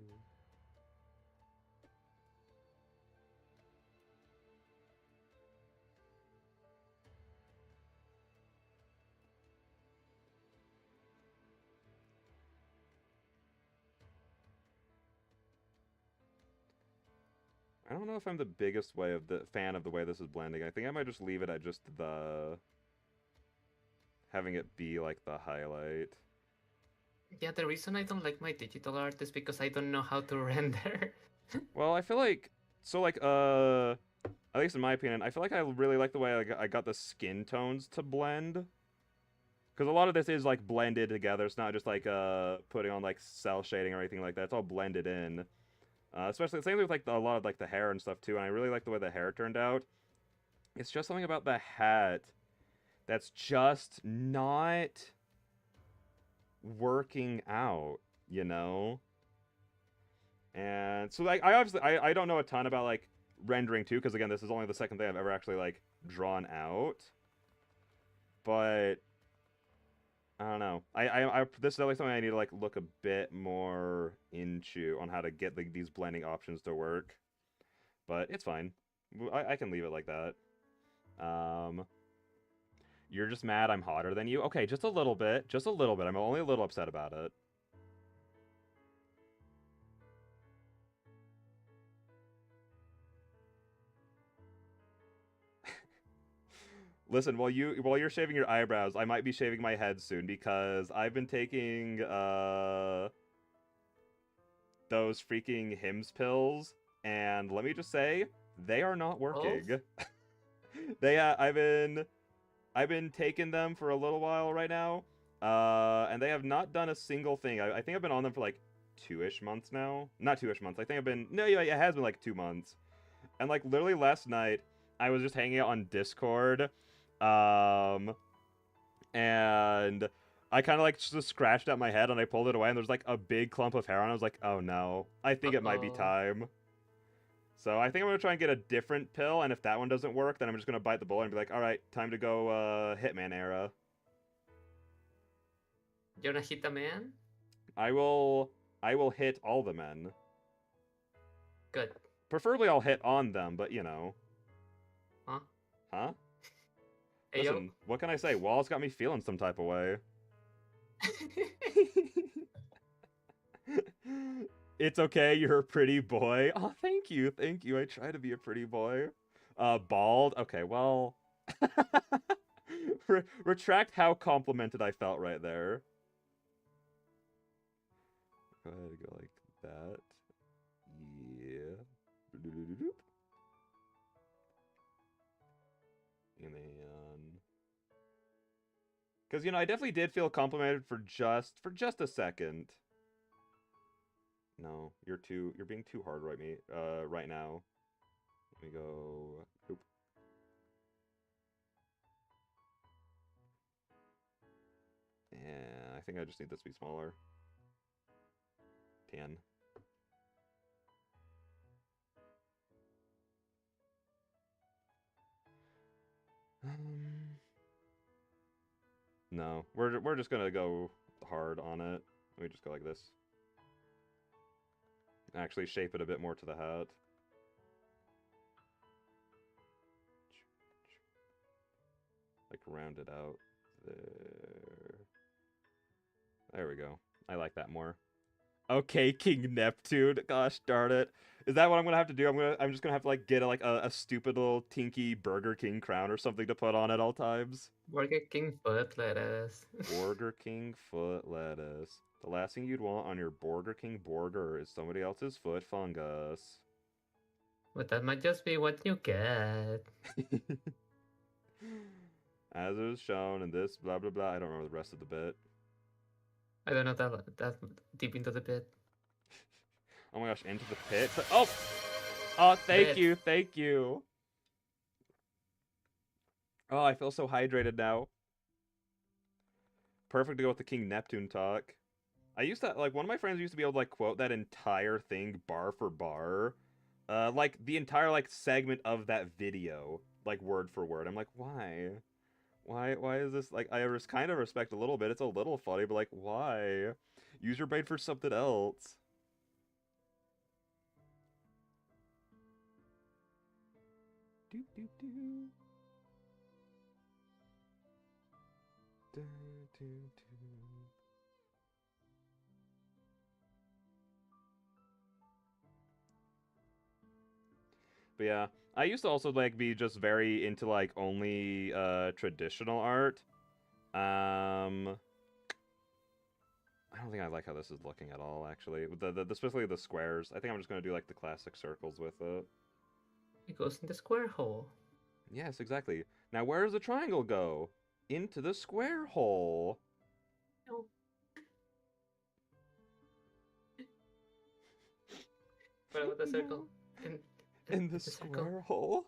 I don't know if I'm the biggest fan of the way this is blending. I think I might just leave it at just the having it be like the highlight. Yeah, the reason I don't like my digital art is because I don't know how to render. Well, I feel like at least in my opinion, I feel like I really like the way I got the skin tones to blend. Because a lot of this is like blended together. It's not just like putting on like cell shading or anything like that. It's all blended in. Especially the same with like a lot of like the hair and stuff too. And I really like the way the hair turned out. It's just something about the hat that's just not working out, you know? And so like I obviously I don't know a ton about like rendering too, because again, this is only the second thing I've ever actually like drawn out. But I don't know. This is definitely something I need to like look a bit more into on how to get like these blending options to work. But it's fine. I can leave it like that. You're just mad I'm hotter than you? Okay, just a little bit. Just a little bit. I'm only a little upset about it. Listen, while you're shaving your eyebrows, I might be shaving my head soon because I've been taking those freaking Hims pills, and let me just say, they are not Both? working. I've been taking them for a little while right now, and they have not done a single thing. I think I've been on them for like 2-ish months now. Not 2-ish months. I think I've been no, yeah, it has been like 2 months. And like literally last night, I was just hanging out on Discord, um, and I kind of like just scratched at my head and I pulled it away, and there's like a big clump of hair on it. I was like, oh no, I think it might be Uh-oh. time. So I think I'm gonna try and get a different pill, and if that one doesn't work, then I'm just gonna bite the bullet and be like, all right, time to go Hitman era. You're gonna hit a man? I will I will hit all the men. Good. Preferably I'll hit on them, but you know. Huh? Huh? Ayo? Listen, what can I say? Wall's got me feeling some type of way. It's okay, you're a pretty boy. Oh, thank you, thank you. I try to be a pretty boy. Bald? Okay, well... retract how complimented I felt right there. Go ahead and go like that. Yeah. And then... Because, you know, I definitely did feel complimented for just a second. No, you're being too hard right now. Let me go. Oop. Yeah, I think I just need this to be smaller. 10. No, we're just gonna go hard on it. Let me just go like this. Actually shape it a bit more to the hat. Like round it out there. There we go. I like that more. Okay, King Neptune. Gosh darn it. Is that what I'm gonna have to do? I'm just gonna have to like get a stupid little tinky Burger King crown or something to put on at all times. Burger King foot lettuce. Burger King foot lettuce. The last thing you'd want on your Burger King burger is somebody else's foot fungus. But that might just be what you get. As it was shown in this blah blah blah. I don't remember the rest of the bit. I don't know that deep into the bit. Oh my gosh, into the pit. Oh! Oh, thank Bit. you, thank you. Oh, I feel so hydrated now. Perfect to go with the King Neptune talk. I used to, like, one of my friends used to be able to, like, quote that entire thing bar for bar. Like, the entire, like, segment of that video. Like, word for word. I'm like, why? Why is this, like, I kind of respect a little bit. It's a little funny, but, like, why? Use your brain for something else. Do do do. Do do do. But yeah, I used to also like be just very into like only traditional art. I don't think I like how this is looking at all, actually. The especially the squares. I think I'm just gonna do like the classic circles with it. It goes in the square hole. Yes, exactly. Now where does the triangle go? Into the square hole. No. What about the circle? In the square hole?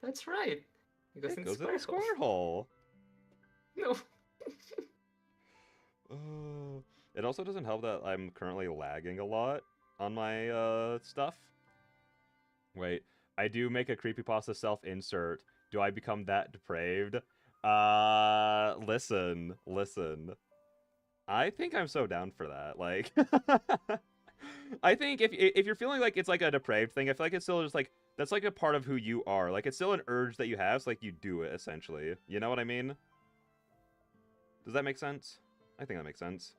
That's right. It goes in the square hole. No. It also doesn't help that I'm currently lagging a lot on my stuff. Wait, I do make a creepypasta self-insert. Do I become that depraved? Listen. I think I'm so down for that. Like, I think if you're feeling like it's like a depraved thing, I feel like it's still just like, that's like a part of who you are. Like, it's still an urge that you have, so like you do it, essentially. You know what I mean? Does that make sense? I think that makes sense.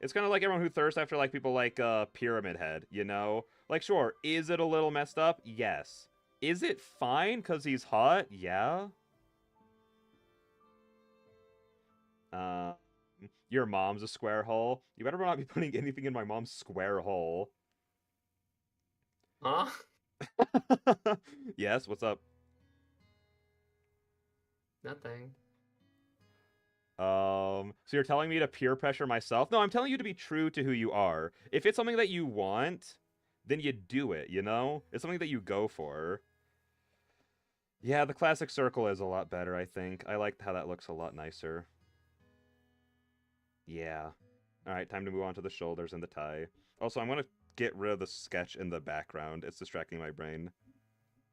It's kind of like everyone who thirsts after, like, people like Pyramid Head, you know? Like, sure, is it a little messed up? Yes. Is it fine because he's hot? Yeah. Your mom's a square hole. You better not be putting anything in my mom's square hole. Huh? Yes, what's up? Nothing. So you're telling me to peer pressure myself? No, I'm telling you to be true to who you are. If it's something that you want, then you do it, you know? It's something that you go for. Yeah, the classic circle is a lot better, I think. I like how that looks a lot nicer. Yeah. Alright, time to move on to the shoulders and the tie. Also, I'm gonna get rid of the sketch in the background. It's distracting my brain.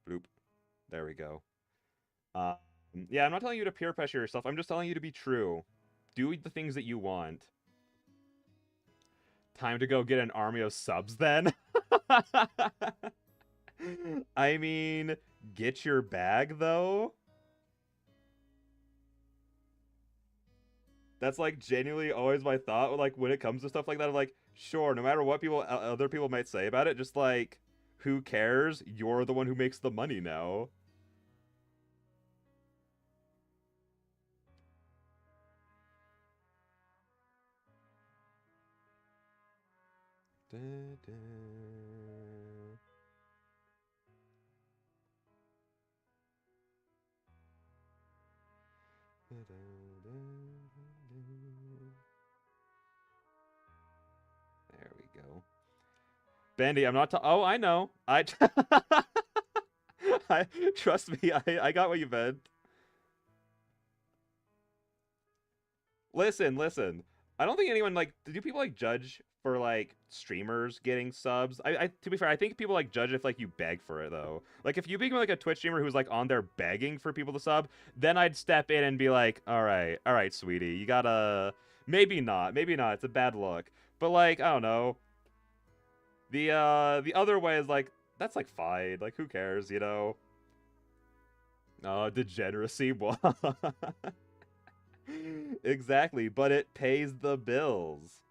Bloop. There we go. Yeah, I'm not telling you to peer pressure yourself. I'm just telling you to be true. Do the things that you want. Time to go get an army of subs, then? I mean, get your bag, though? That's, like, genuinely always my thought, like, when it comes to stuff like that. I'm like, sure, no matter what other people might say about it, just, like, who cares? You're the one who makes the money now. Da, da. Da, da, da, there we go. Bandy, I'm not oh, I know. I trust me, I got what you meant. Listen. I don't think anyone, like, do people, like, judge for, like, streamers getting subs? To be fair, I think people, like, judge if, like, you beg for it, though. Like, if you become, like, a Twitch streamer who's, like, on there begging for people to sub, then I'd step in and be like, all right, sweetie, you gotta, maybe not, it's a bad look. But, like, I don't know. The other way is, like, that's, like, fine. Like, who cares, you know? Degeneracy. Exactly, but it pays the bills.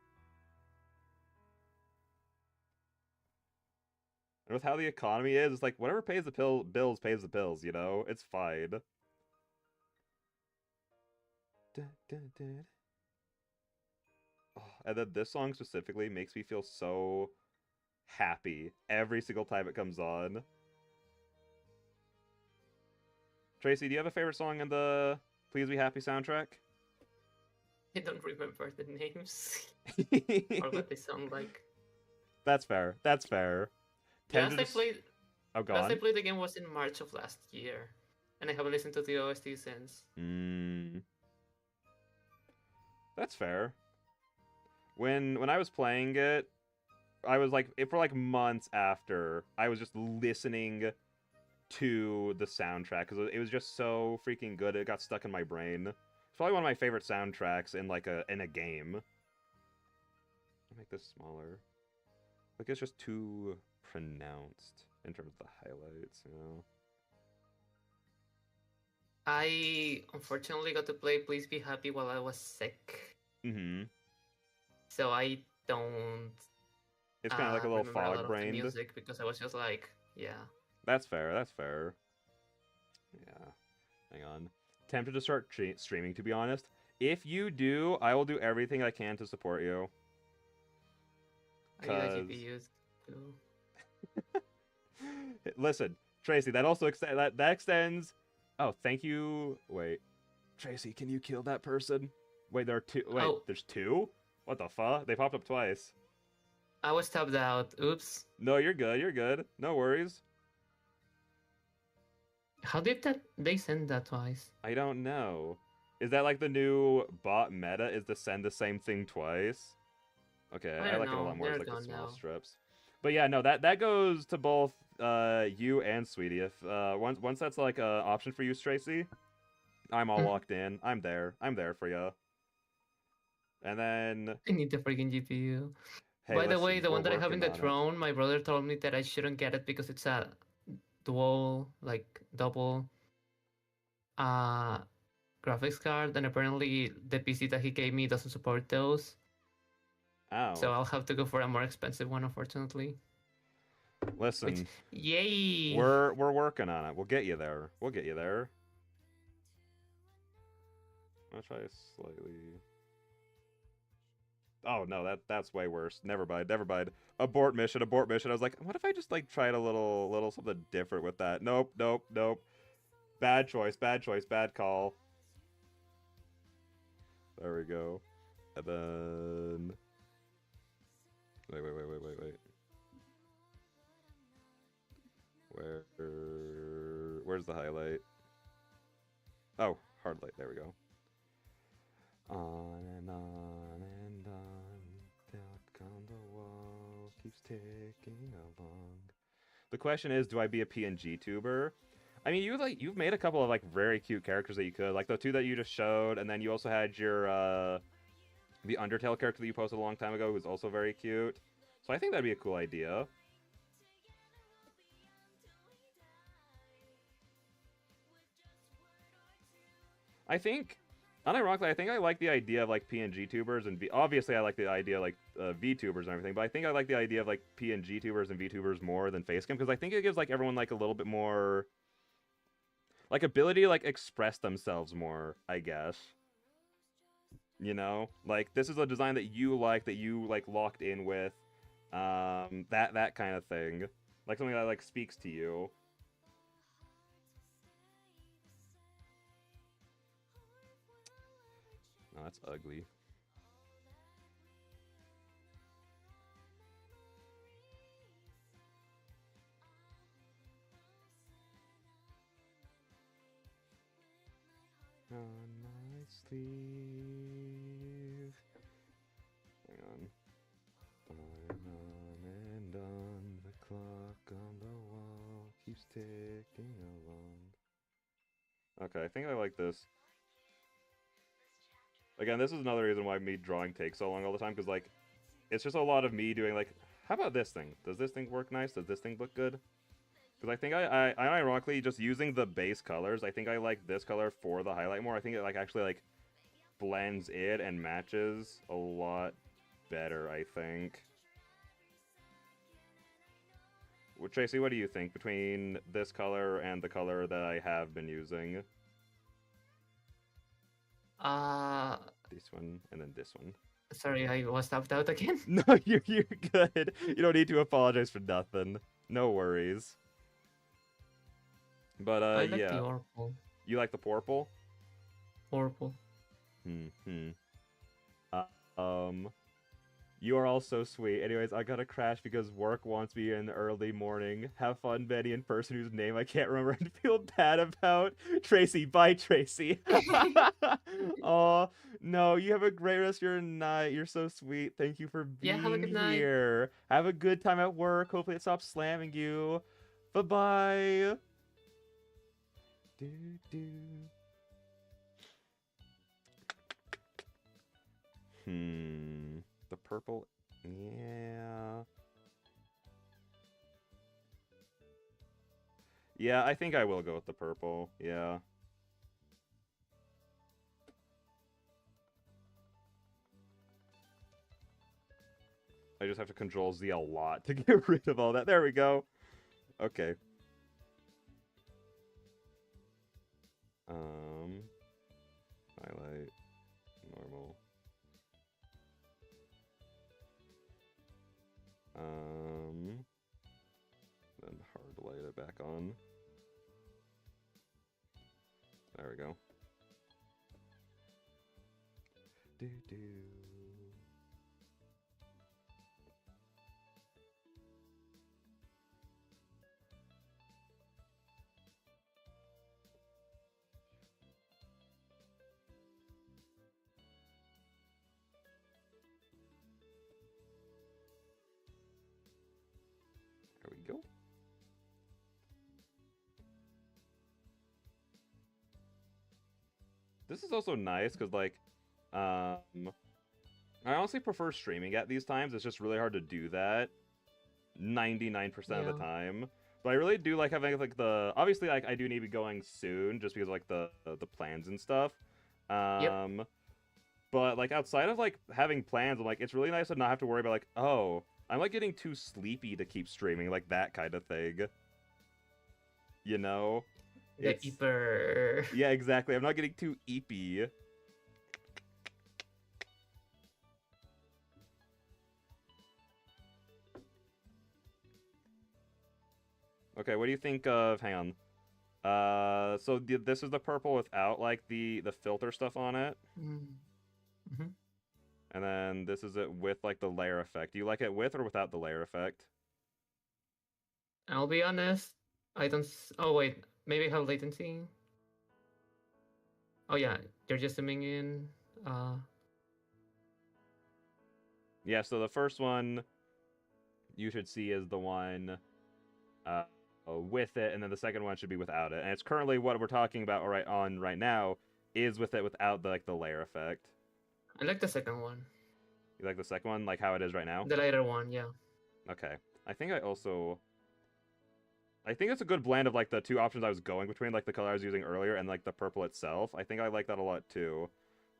And with how the economy is, it's like whatever pays the bills pays the bills, you know? It's fine. Oh, and then this song specifically makes me feel so happy every single time it comes on. Tracy, do you have a favorite song in the Please Be Happy soundtrack? I don't remember the names or what they sound like. That's fair. That's fair. Last I played, oh, go last on. I played the game was in March of last year, and I haven't listened to the OST since. That's fair. When I was playing it, I was like, for like months after, I was just listening to the soundtrack because it was just so freaking good. It got stuck in my brain. It's probably one of my favorite soundtracks in like in a game. I'll make this smaller. Like it's just too pronounced in terms of the highlights, you know. I unfortunately got to play Please Be Happy while I was sick. So I don't. It's kind of like a little fog-brained music because I was just like, yeah. That's fair. That's fair. Yeah. Hang on. Tempted to start streaming, to be honest. If you do, I will do everything I can to support you. I need a GPU too. Listen, Tracy, that also that extends. Oh, thank you. Wait, Tracy, can you kill that person? Wait, there are two. Wait, there's two? What the fuck? They popped up twice. I was tapped out. Oops. No, you're good. You're good. No worries. How did they send that twice? I don't know. Is that like the new bot meta? Is to send the same thing twice? Okay, I like it a lot more as like the small strips. But yeah, no, that goes to both you and Sweetie. If once that's like a option for you, Tracy, I'm all locked in. I'm there. I'm there for you. And then I need the freaking GPU. Hey, by the way, the one that I have in the throne, my brother told me that I shouldn't get it because it's a double graphics card, and apparently the PC that he gave me doesn't support those. Oh. So I'll have to go for a more expensive one, unfortunately. Listen. Yay! We're working on it. We'll get you there. We'll get you there. I'll try slightly. Oh no, that's way worse. Never mind. Never mind. Abort mission. Abort mission. I was like, what if I just like tried a little something different with that? Nope. Nope. Nope. Bad choice. Bad choice. Bad call. There we go. And then. Wait. Where's the highlight? Oh, hard light. There we go. On and on and on, down on the wall keeps ticking along. The question is, do I be a PNG tuber? I mean, you've made a couple of like very cute characters that you could, like the two that you just showed, and then you also had your the Undertale character that you posted a long time ago, who's also very cute. So I think that'd be a cool idea. I think, unironically, I think I like the idea of like PNG tubers and obviously I like the idea of like VTubers and everything, but I think I like the idea of like PNG tubers and VTubers more than facecam because I think it gives like everyone like a little bit more like ability to like express themselves more, I guess. You know, like this is a design that you like locked in with, that kind of thing, like something that like speaks to you. No, that's ugly. On my sleeve. Hang on. On and on, the clock on the wall keeps ticking along. Okay, I think I like this. Again, this is another reason why me drawing takes so long all the time, because, like, it's just a lot of me doing, like, how about this thing? Does this thing work nice? Does this thing look good? Because I think I ironically, just using the base colors, I think I like this color for the highlight more. I think it, like, actually, like, blends in and matches a lot better, I think. Tracy, what do you think between this color and the color that I have been using? This one and then this one. Sorry, I was tapped out again. No, you're good. You don't need to apologize for nothing. No worries. But I like yeah. the purple. You like the purple? Purple. You are all so sweet. Anyways, I gotta crash because work wants me in the early morning. Have fun, Betty, in person whose name I can't remember and feel bad about. Tracy, bye, Tracy. Oh, no, you have a great rest of your night. You're so sweet. Thank you for being have a good here. night. Have a good time at work. Hopefully it stops slamming you. Bye-bye. The purple, yeah. Yeah, I think I will go with the purple, yeah. I just have to control Z a lot to get rid of all that. There we go. Okay. Highlight, normal. Then hard light it back on. There we go. There we go. This is also nice because, like, I honestly prefer streaming at these times. It's just really hard to do that 99% of the time. But I really do like having, like, the... Obviously, like, I do need to be going soon just because of, like, the plans and stuff. But, like, outside of, like, having plans, I'm like, it's really nice to not have to worry about, like, oh, I'm, like, getting too sleepy to keep streaming, like, that kind of thing. You know? The eeper. Yeah, exactly. I'm not getting too eepy. Okay, what do you think of... Hang on. So this is the purple without, like, the filter stuff on it. Mm-hmm. And then this is it with, like, the layer effect. Do you like it with or without the layer effect? I'll be honest. I don't... Oh, wait. Maybe I have latency. Oh, yeah. You're just zooming in. Yeah, so the first one you should see is the one with it, and then the second one should be without it. And it's currently what we're talking about right now is with it without the, like, the layer effect. I like the second one. You like the second one, like how it is right now? The lighter one, yeah. Okay. I think it's a good blend of, like, the two options I was going between, like the color I was using earlier and, like, the purple itself. I think I like that a lot too.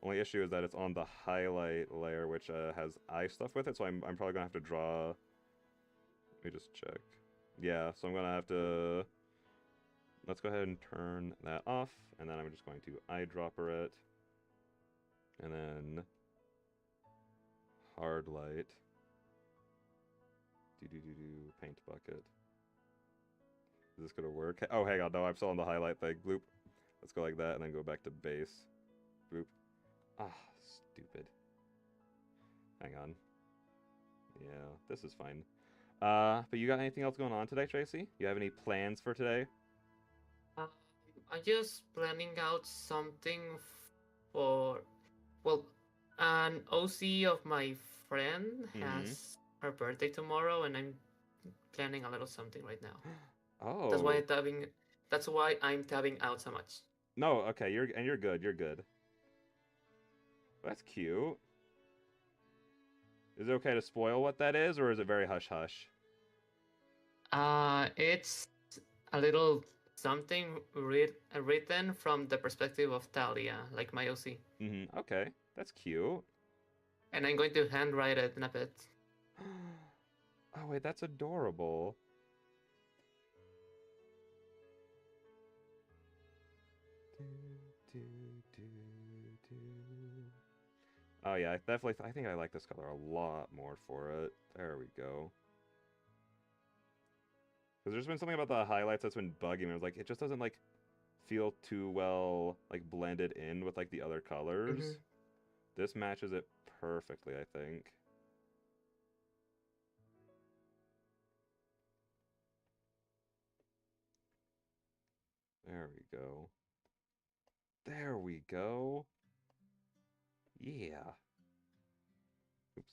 Only issue is that it's on the highlight layer, which has eye stuff with it, so I'm probably gonna have to draw. Let me just check. Yeah, so I'm gonna have to. Let's go ahead and turn that off, and then I'm just going to eyedropper it, and then hard light. Paint bucket. Is this gonna work? Oh, hang on, no, I'm still on the highlight thing. Bloop. Let's go like that, and then go back to base. Bloop. Ah, stupid. Hang on. Yeah, this is fine. But you got anything else going on today, Tracy? You have any plans for today? I'm just planning out something for... Well, an OC of my friend has her birthday tomorrow, and I'm planning a little something right now. Oh. That's why I'm tabbing out so much. No, okay, you're good. You're good. That's cute. Is it okay to spoil what that is, or is it very hush-hush? It's a little something written from the perspective of Talia, like my OC. Okay, that's cute. And I'm going to handwrite it in a bit. Oh, wait, that's adorable. Oh yeah, I think I like this color a lot more for it. There we go. Because there's been something about the highlights that's been bugging me. I was like, it just doesn't like feel too well like blended in with like the other colors. This matches it perfectly, I think. There we go. There we go. Yeah. Oops.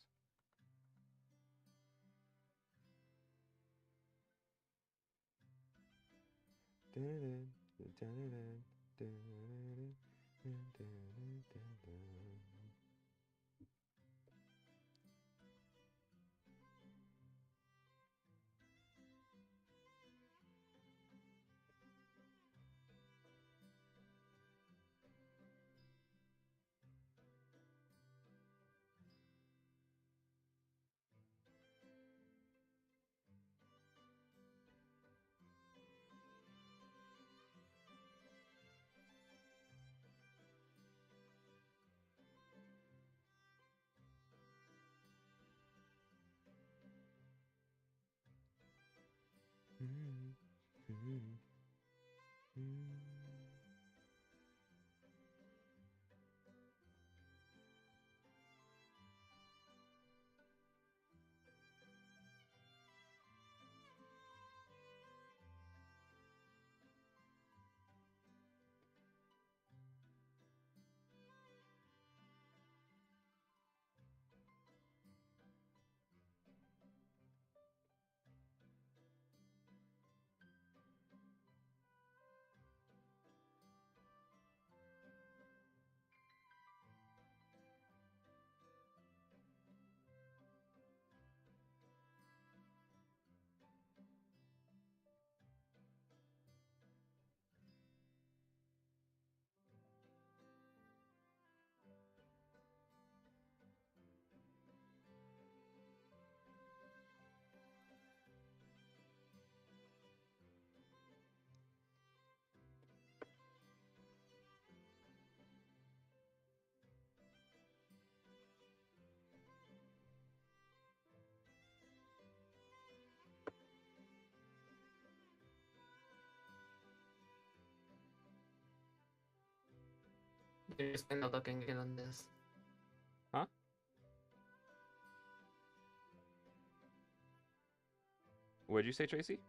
You're just kind of looking in on this. Huh? What'd you say, Tracy?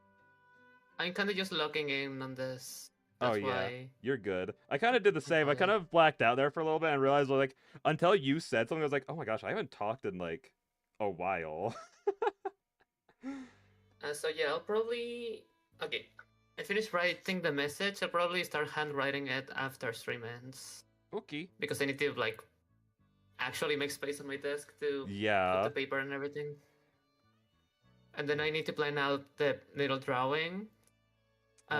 I'm kind of just looking in on this. Oh That's yeah, why. you're good. I kind of did the same. I kind of blacked out there for a little bit and realized, like, until you said something, I was like, oh my gosh, I haven't talked in like a while. So yeah, I'll probably okay. I finished writing the message. I'll probably start handwriting it after stream ends. Okay. Because I need to like actually make space on my desk to put Yeah. the paper and everything. And then I need to plan out the little drawing.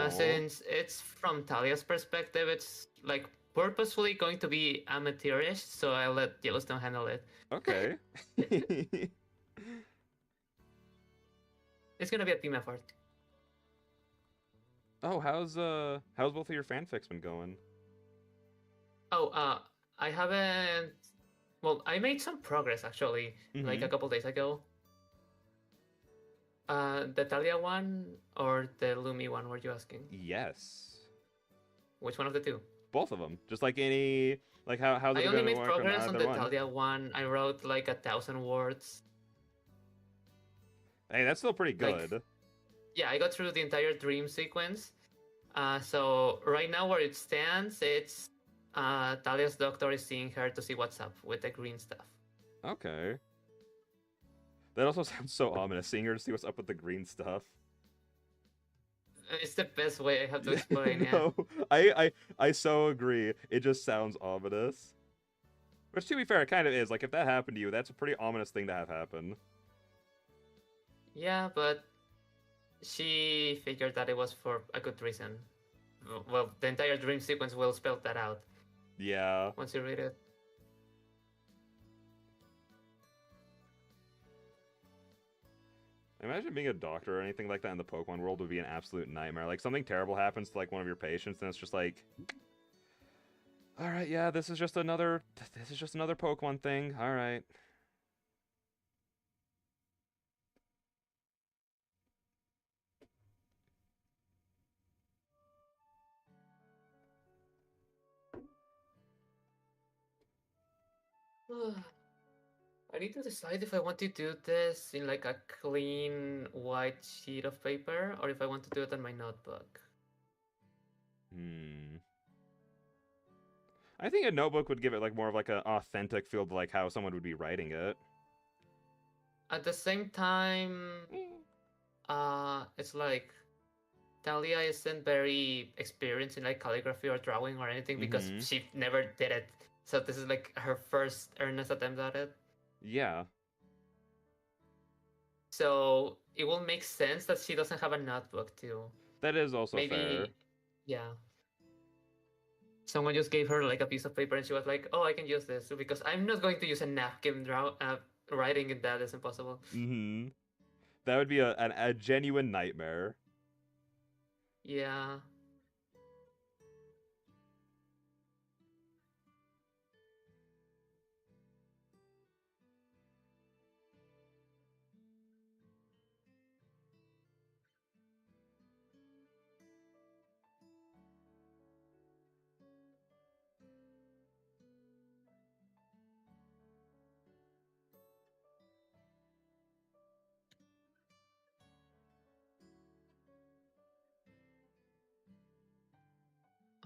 Since it's from Talia's perspective, it's like purposefully going to be amateurish, so I'll let Yellowstone handle it. Okay. It's gonna be a team effort. Oh, how's both of your fanfics been going? Oh, I haven't. Well, I made some progress actually, like a couple days ago. The Talia one or the Lumi one? Were you asking? Yes. Which one of the two? Both of them. Just like any, like how's it I only going to made work on progress on either the one? Talia one. I wrote like 1,000 words. Hey, that's still pretty good. Like, yeah, I got through the entire dream sequence. So right now where it stands, it's Talia's doctor is seeing her to see what's up with the green stuff. Okay. That also sounds so ominous, seeing her to see what's up with the green stuff. It's the best way I have to explain it. No, I so agree. It just sounds ominous. Which, to be fair, it kind of is. Like, if that happened to you, that's a pretty ominous thing to have happen. Yeah, but she figured that it was for a good reason. Well, the entire dream sequence will spell that out. Yeah. Once you read it. Imagine being a doctor or anything like that in the Pokemon world would be an absolute nightmare. Like, something terrible happens to, like, one of your patients, and it's just like... All right, yeah, this is just another Pokemon thing. All right. I need to decide if I want to do this in like a clean white sheet of paper or if I want to do it on my notebook. I think a notebook would give it like more of like an authentic feel to like how someone would be writing it. At the same time, it's like Talia isn't very experienced in like calligraphy or drawing or anything because she never did it. So this is like her first earnest attempt at it. Yeah. So it will make sense that she doesn't have a notebook too. That is also Maybe, fair. yeah. Someone just gave her like a piece of paper and she was like, "Oh, I can use this because I'm not going to use a napkin writing it. That is impossible." That would be a genuine nightmare. Yeah.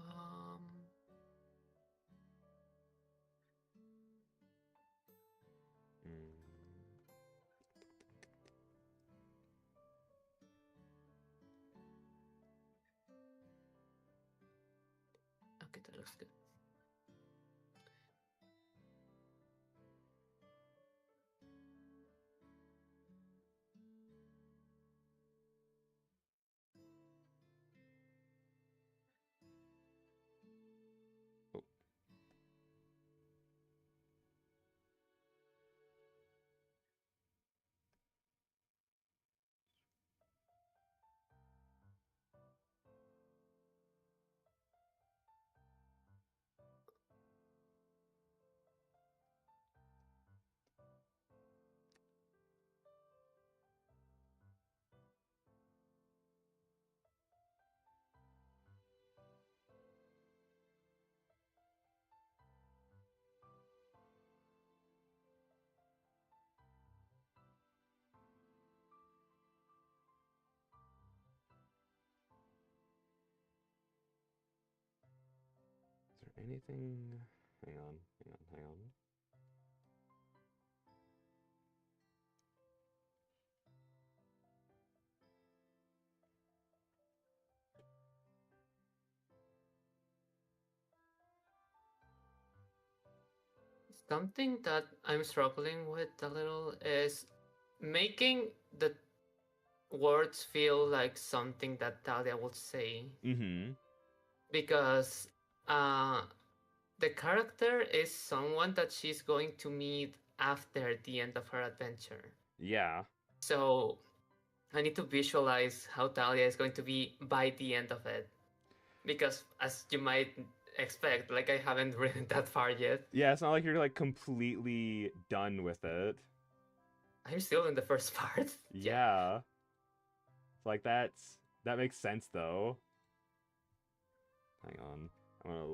Um. Okay, that looks good. Oh. Is there anything? Hang on. Something that I'm struggling with a little is making the words feel like something that Talia would say. Because uh, the character is someone that she's going to meet after the end of her adventure. Yeah. So I need to visualize how Talia is going to be by the end of it. Because as you might expect, like I haven't written that far yet. Yeah, it's not like you're like completely done with it. I'm still in the first part. Yeah. It's like that makes sense though. Hang on. I'm gonna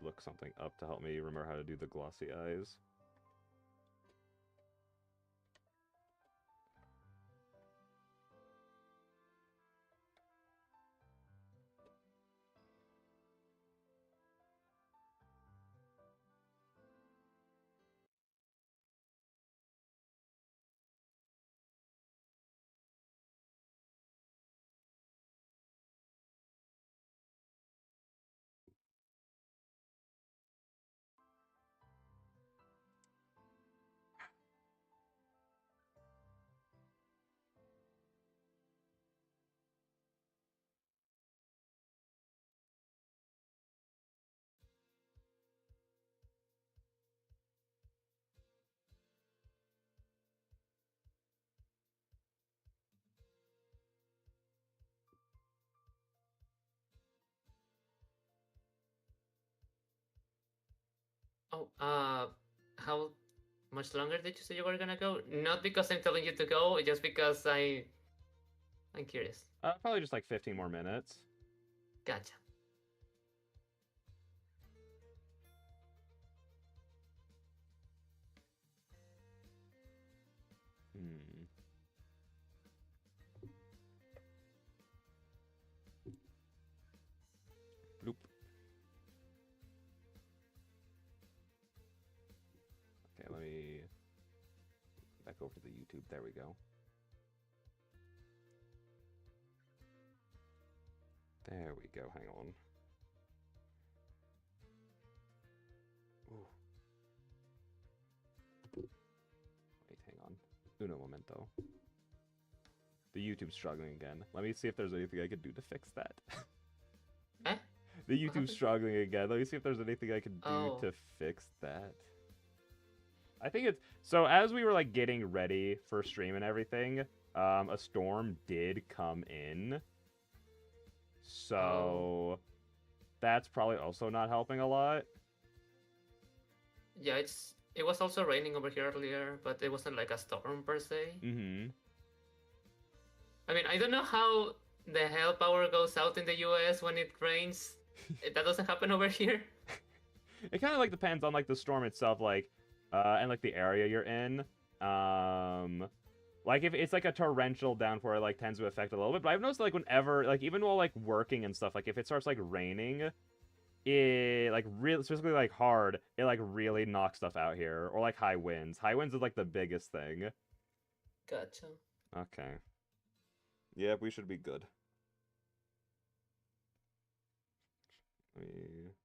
look something up to help me remember how to do the glossy eyes. Oh, how much longer did you say you were gonna go? Not because I'm telling you to go, just because I'm curious. Probably just like 15 more minutes. Gotcha. Hmm. Bloop. Okay, let me back over to the YouTube. There we go. There we go. Hang on. Ooh. Wait, hang on. Uno momento. The YouTube's struggling again. Let me see if there's anything I can do to fix that. Eh? The YouTube's struggling again. Let me see if there's anything I can do to fix that. I think it's... So as we were like getting ready for stream and everything, a storm did come in. So that's probably also not helping a lot. Yeah, it was also raining over here earlier, but it wasn't like a storm per se. Mm-hmm. I mean, I don't know how the hell power goes out in the US when it rains. That doesn't happen over here. It kind of like depends on like the storm itself, like, and like the area you're in. Like if it's like a torrential downpour, it like tends to affect a little bit. But I've noticed like whenever, like even while like working and stuff, like if it starts like raining, it like really specifically like hard, it like really knocks stuff out here. Or like high winds. High winds is like the biggest thing. Gotcha. Okay. Yeah, we should be good. Let me...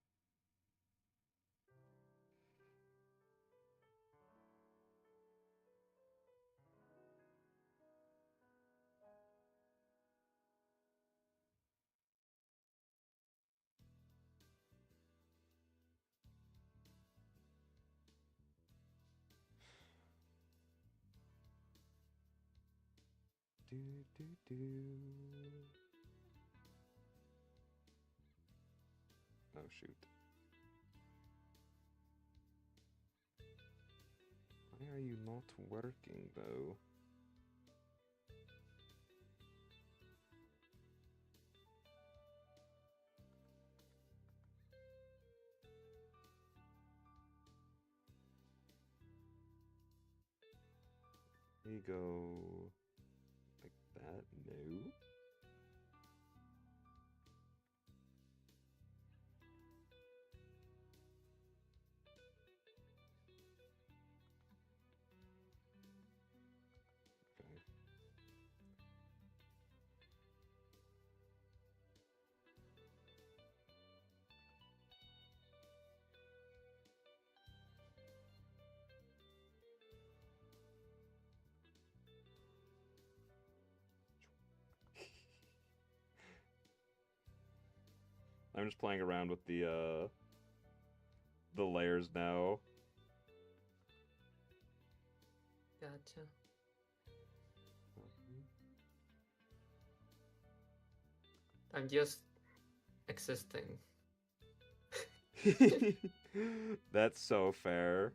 Do, do, do. Oh, shoot. Why are you not working, though? We go like that. No. Okay. I'm just playing around with the layers now. Gotcha. I'm just existing. That's so fair.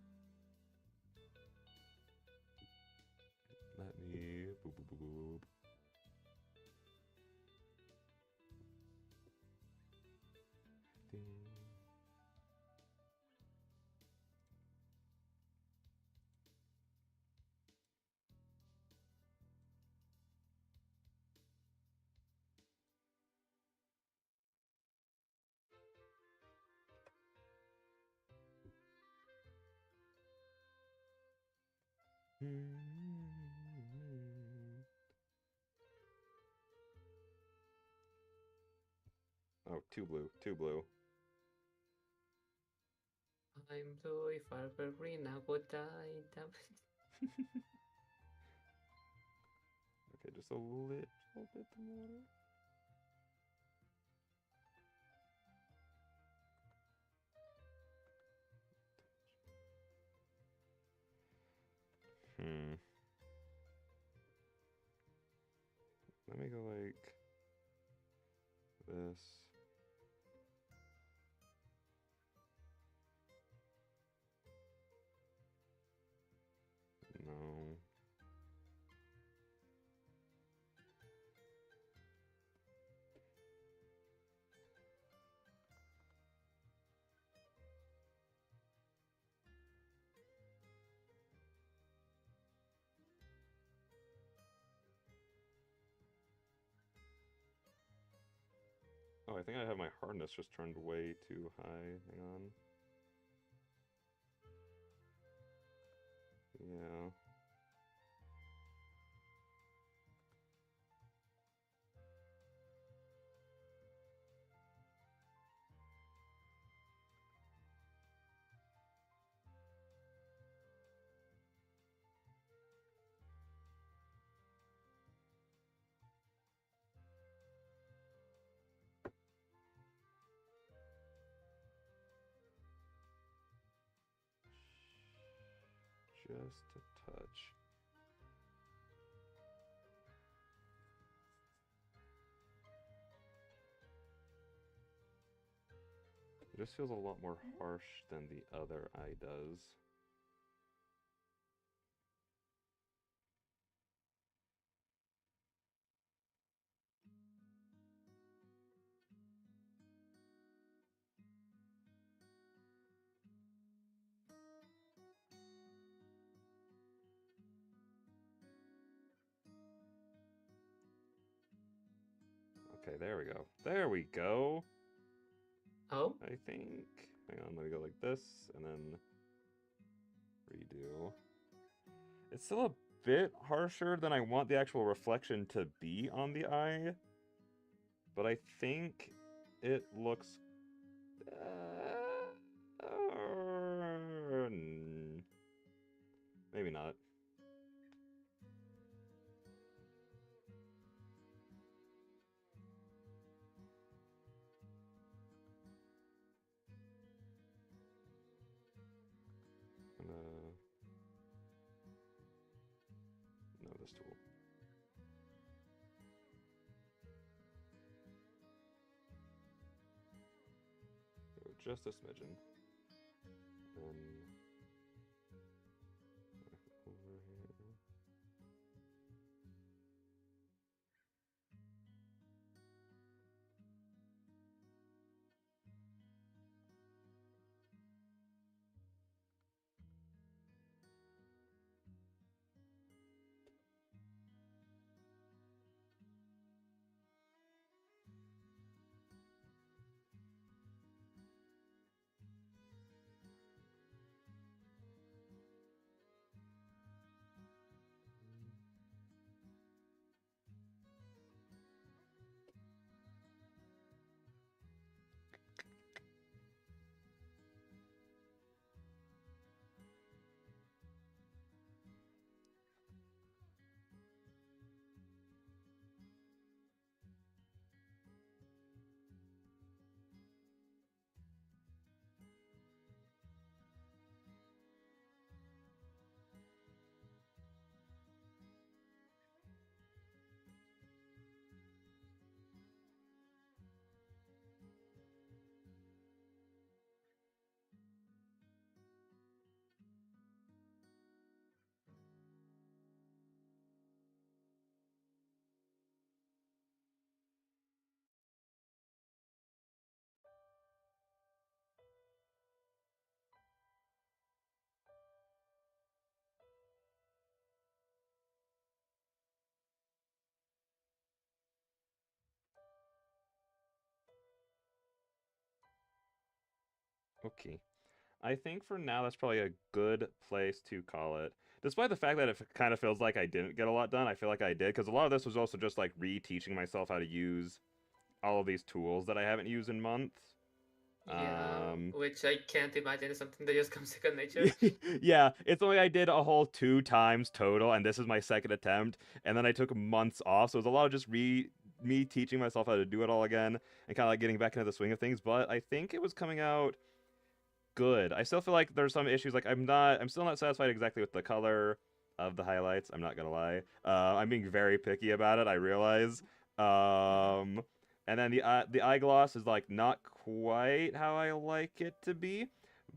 Let me... Boop, boop, boop, boop. Ding. Oh, too blue, too blue. I'm blue, if I were green, I would die. Okay, just a little bit more. Let me go like this. Oh, I think I have my hardness just turned way too high. Hang on. Yeah. Just a touch. It just feels a lot more harsh than the other eye does. Okay, there we go. There we go. Oh? I think. Hang on, let me go like this, and then redo. It's still a bit harsher than I want the actual reflection to be on the eye, but I think it looks... maybe not. No, this tool. Just a smidgen. And over here. Okay. I think for now that's probably a good place to call it. Despite the fact that it kind of feels like I didn't get a lot done, I feel like I did, because a lot of this was also just like reteaching myself how to use all of these tools that I haven't used in months. Yeah, which I can't imagine is something that just comes second nature. Yeah, it's only I did a whole 2 times total, and this is my second attempt, and then I took months off, so it was a lot of just me teaching myself how to do it all again, and kind of like getting back into the swing of things, but I think it was coming out good. I still feel like there's some issues, like I'm still not satisfied exactly with the color of the highlights, I'm not gonna lie. I'm being very picky about it, I realize. Um, and then the eye gloss is like not quite how I like it to be,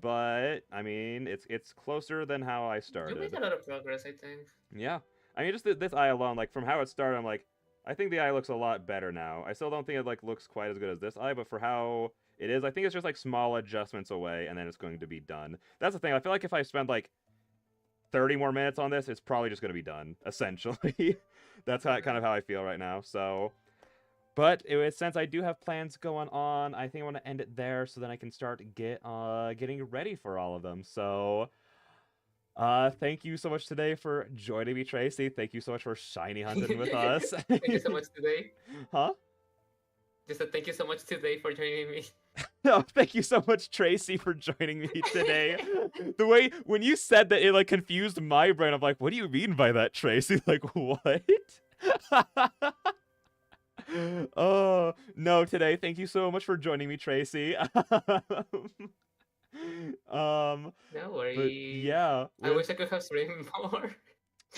but I mean it's closer than how I You started. made a lot of progress, I think. Yeah, I mean just this eye alone, like from how it started, I'm like, I think the eye looks a lot better now. I still don't think it like looks quite as good as this eye, but for how it is, I think it's just like small adjustments away, and then it's going to be done. That's the thing. I feel like if I spend like 30 more minutes on this, it's probably just going to be done. Essentially, that's how kind of how I feel right now. So But since I do have plans going on, I think I want to end it there so then I can start getting ready for all of them. So, thank you so much today for joining me, Tracy. Thank you so much for shiny hunting with us. Thank you so much today. Huh? Just a thank you so much today for joining me. No, thank you so much, Tracy, for joining me today. The way when you said that, it like confused my brain. I'm like, what do you mean by that, Tracy? Like, what? Oh no, today. Thank you so much for joining me, Tracy. No worries. But yeah, I wish I could have streamed more.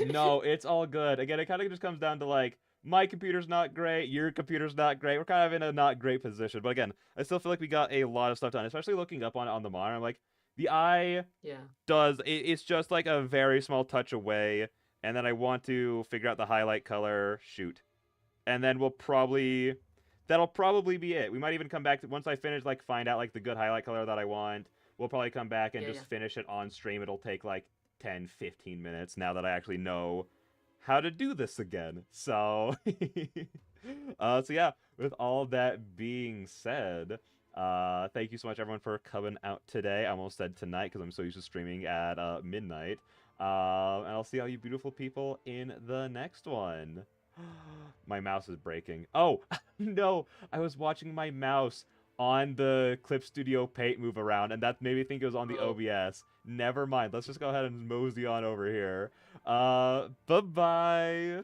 No, it's all good. Again, it kind of just comes down to like my computer's not great, your computer's not great. We're kind of in a not great position. But again, I still feel like we got a lot of stuff done, especially looking up on the monitor. I'm like, the eye it's just like a very small touch away, and then I want to figure out the highlight color. Shoot. And then that'll probably be it. We might even come back to, once I finish, like, find out like the good highlight color that I want. We'll probably come back and just finish it on stream. It'll take like 10-15 minutes now that I actually know how to do this again. So so yeah, with all that being said, thank you so much everyone for coming out today. I almost said tonight because I'm so used to streaming at midnight. And I'll see all you beautiful people in the next one. My mouse is breaking. Oh, no. I was watching my mouse on the Clip Studio Paint move around, and that made me think it was on the OBS. Never mind. Let's just go ahead and mosey on over here. Bye-bye.